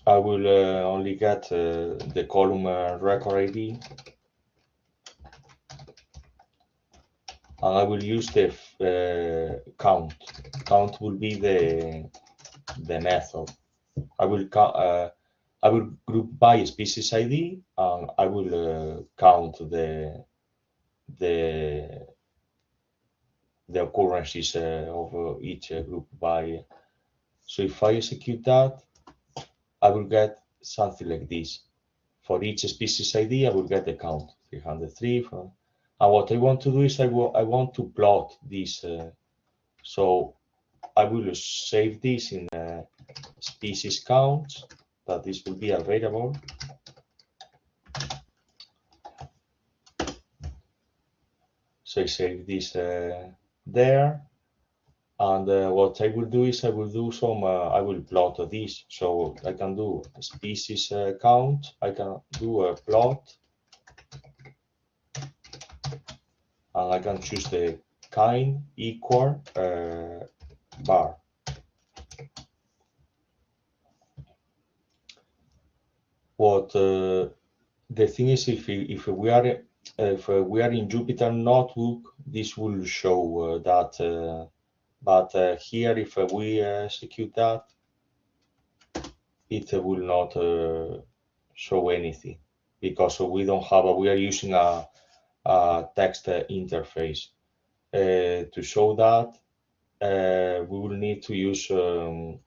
I will only get the column record ID, and I will use the count. Count will be the method. I will group by species ID, and I will count the occurrences of each group by. So if I execute that, I will get something like this. For each species ID, I will get the count 303. And what I want to do is I want to plot this. So I will save this in species count. That this will be a variable. So I save this there. And what I will do is I will do some, I will plot this. So I can do a species count. I can do a plot. And I can choose the kind equal bar. What the thing is, if we are in Jupyter Notebook, this will show that But here, if we execute that, it will not show anything because we don't have we are using a text interface. To show that, we will need to use the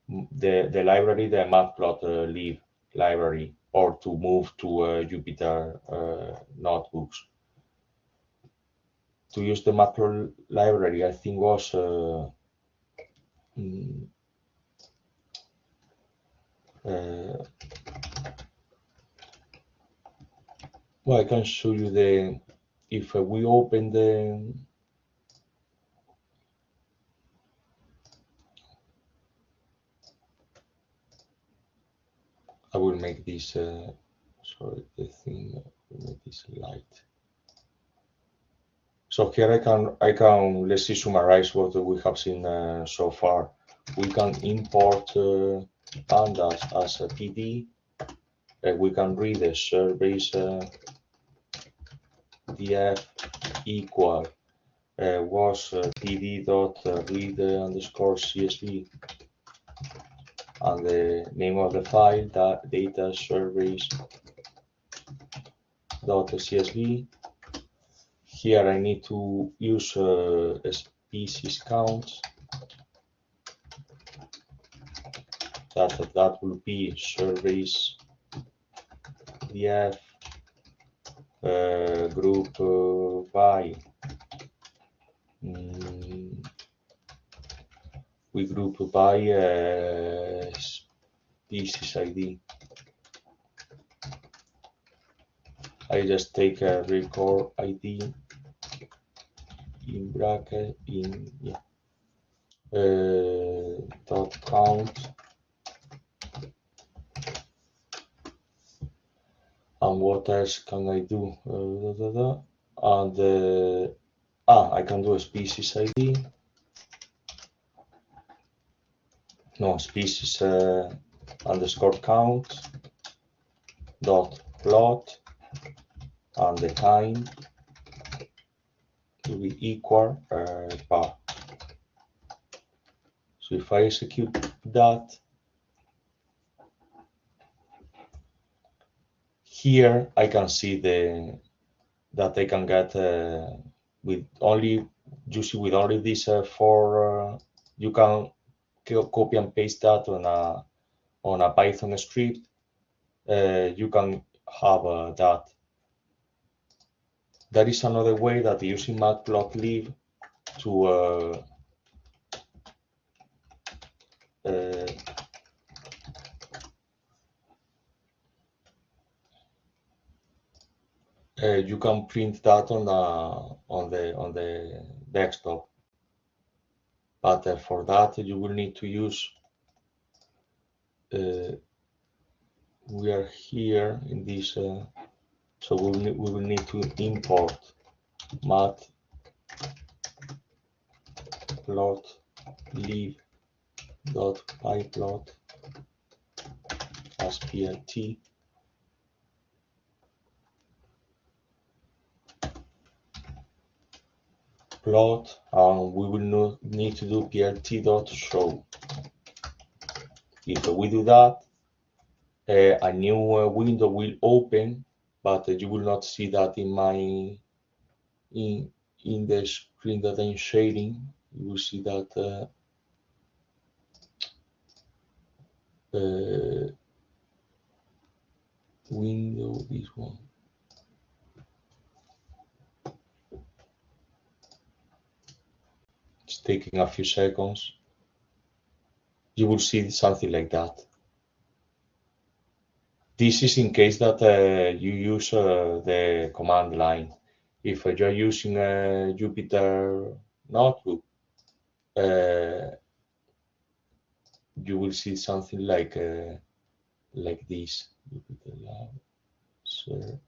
library, the matplotlib library, or to move to Jupyter notebooks. To use the matplotlib library, I think was well, I can show you the, if we open the, I will make this, sorry, the thing, make this light. So here I can, let's see, summarize what we have seen so far. We can import pandas as a PD. We can read the service df equal was pd dot read underscore csv, and the name of the file, data service dot csv. Here I need to use a species count. That will be service df group by we group by species ID. I just take a record ID in bracket in dot count, and what else can I do? And I can do a species ID. No, species underscore count dot plot, and the kind to be equal bar. So if I execute that, here I can see that I can get with only this four. You can copy and paste that on a Python script. You can have that. That is another way that using matplotlib to you can print that on the desktop, but for that you will need to use. We are here in this, so we will need to import matplotlib.pyplot as plt. Plot, and we will need to do plt.show. If we do that, a new window will open, but you will not see that in my in the screen that I'm sharing. You will see that window, this one. It's taking a few seconds. You will see something like that. This is in case that you use the command line. If you're using a Jupyter notebook, you will see something like this. Jupyter Lab, so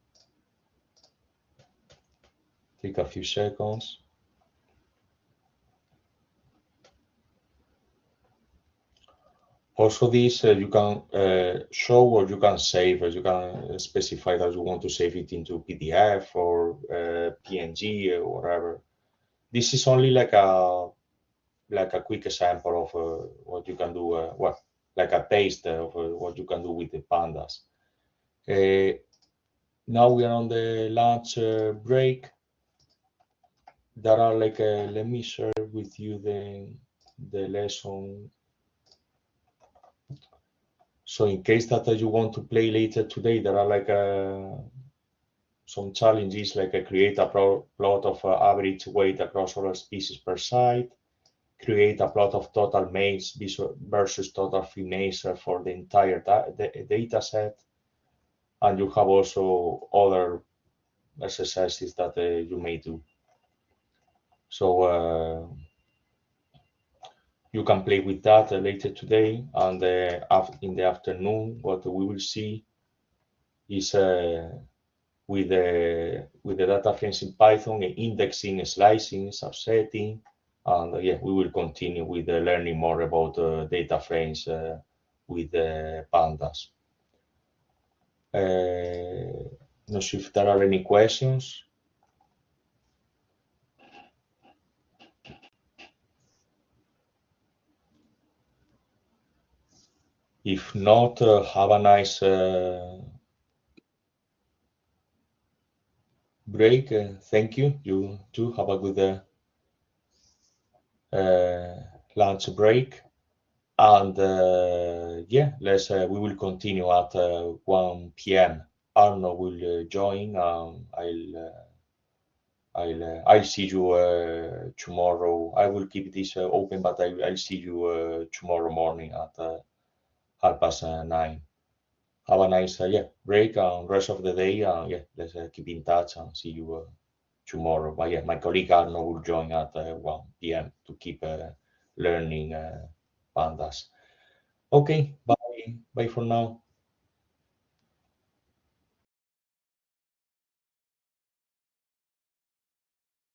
take a few seconds. Also, this you can show or you can save, or you can specify that you want to save it into PDF or PNG or whatever. This is only like a quick example of what you can do. Well, like a taste of what you can do with the pandas. Now we are on the lunch break. There are like let me share with you the lesson. So in case that you want to play later today, there are like some challenges, like create a plot of average weight across all species per site, create a plot of total males versus total females for the entire data set, and you have also other exercises that you may do. So you can play with that later today, and in the afternoon, what we will see is with the data frames in Python, indexing, slicing, subsetting, and yeah, we will continue with learning more about data frames with pandas. Not sure if there are any questions. If not, have a nice break. Thank you. You too. Have a good lunch break. And yeah, we will continue at 1 p.m. Arno will join. I'll see you tomorrow. I will keep this open, but I'll see you tomorrow morning at 9:30. Have a nice break and rest of the day. Yeah, let's keep in touch and see you tomorrow. But yeah, my colleague Arno will join at 1 p.m. to keep learning pandas. Okay, bye. Bye for now.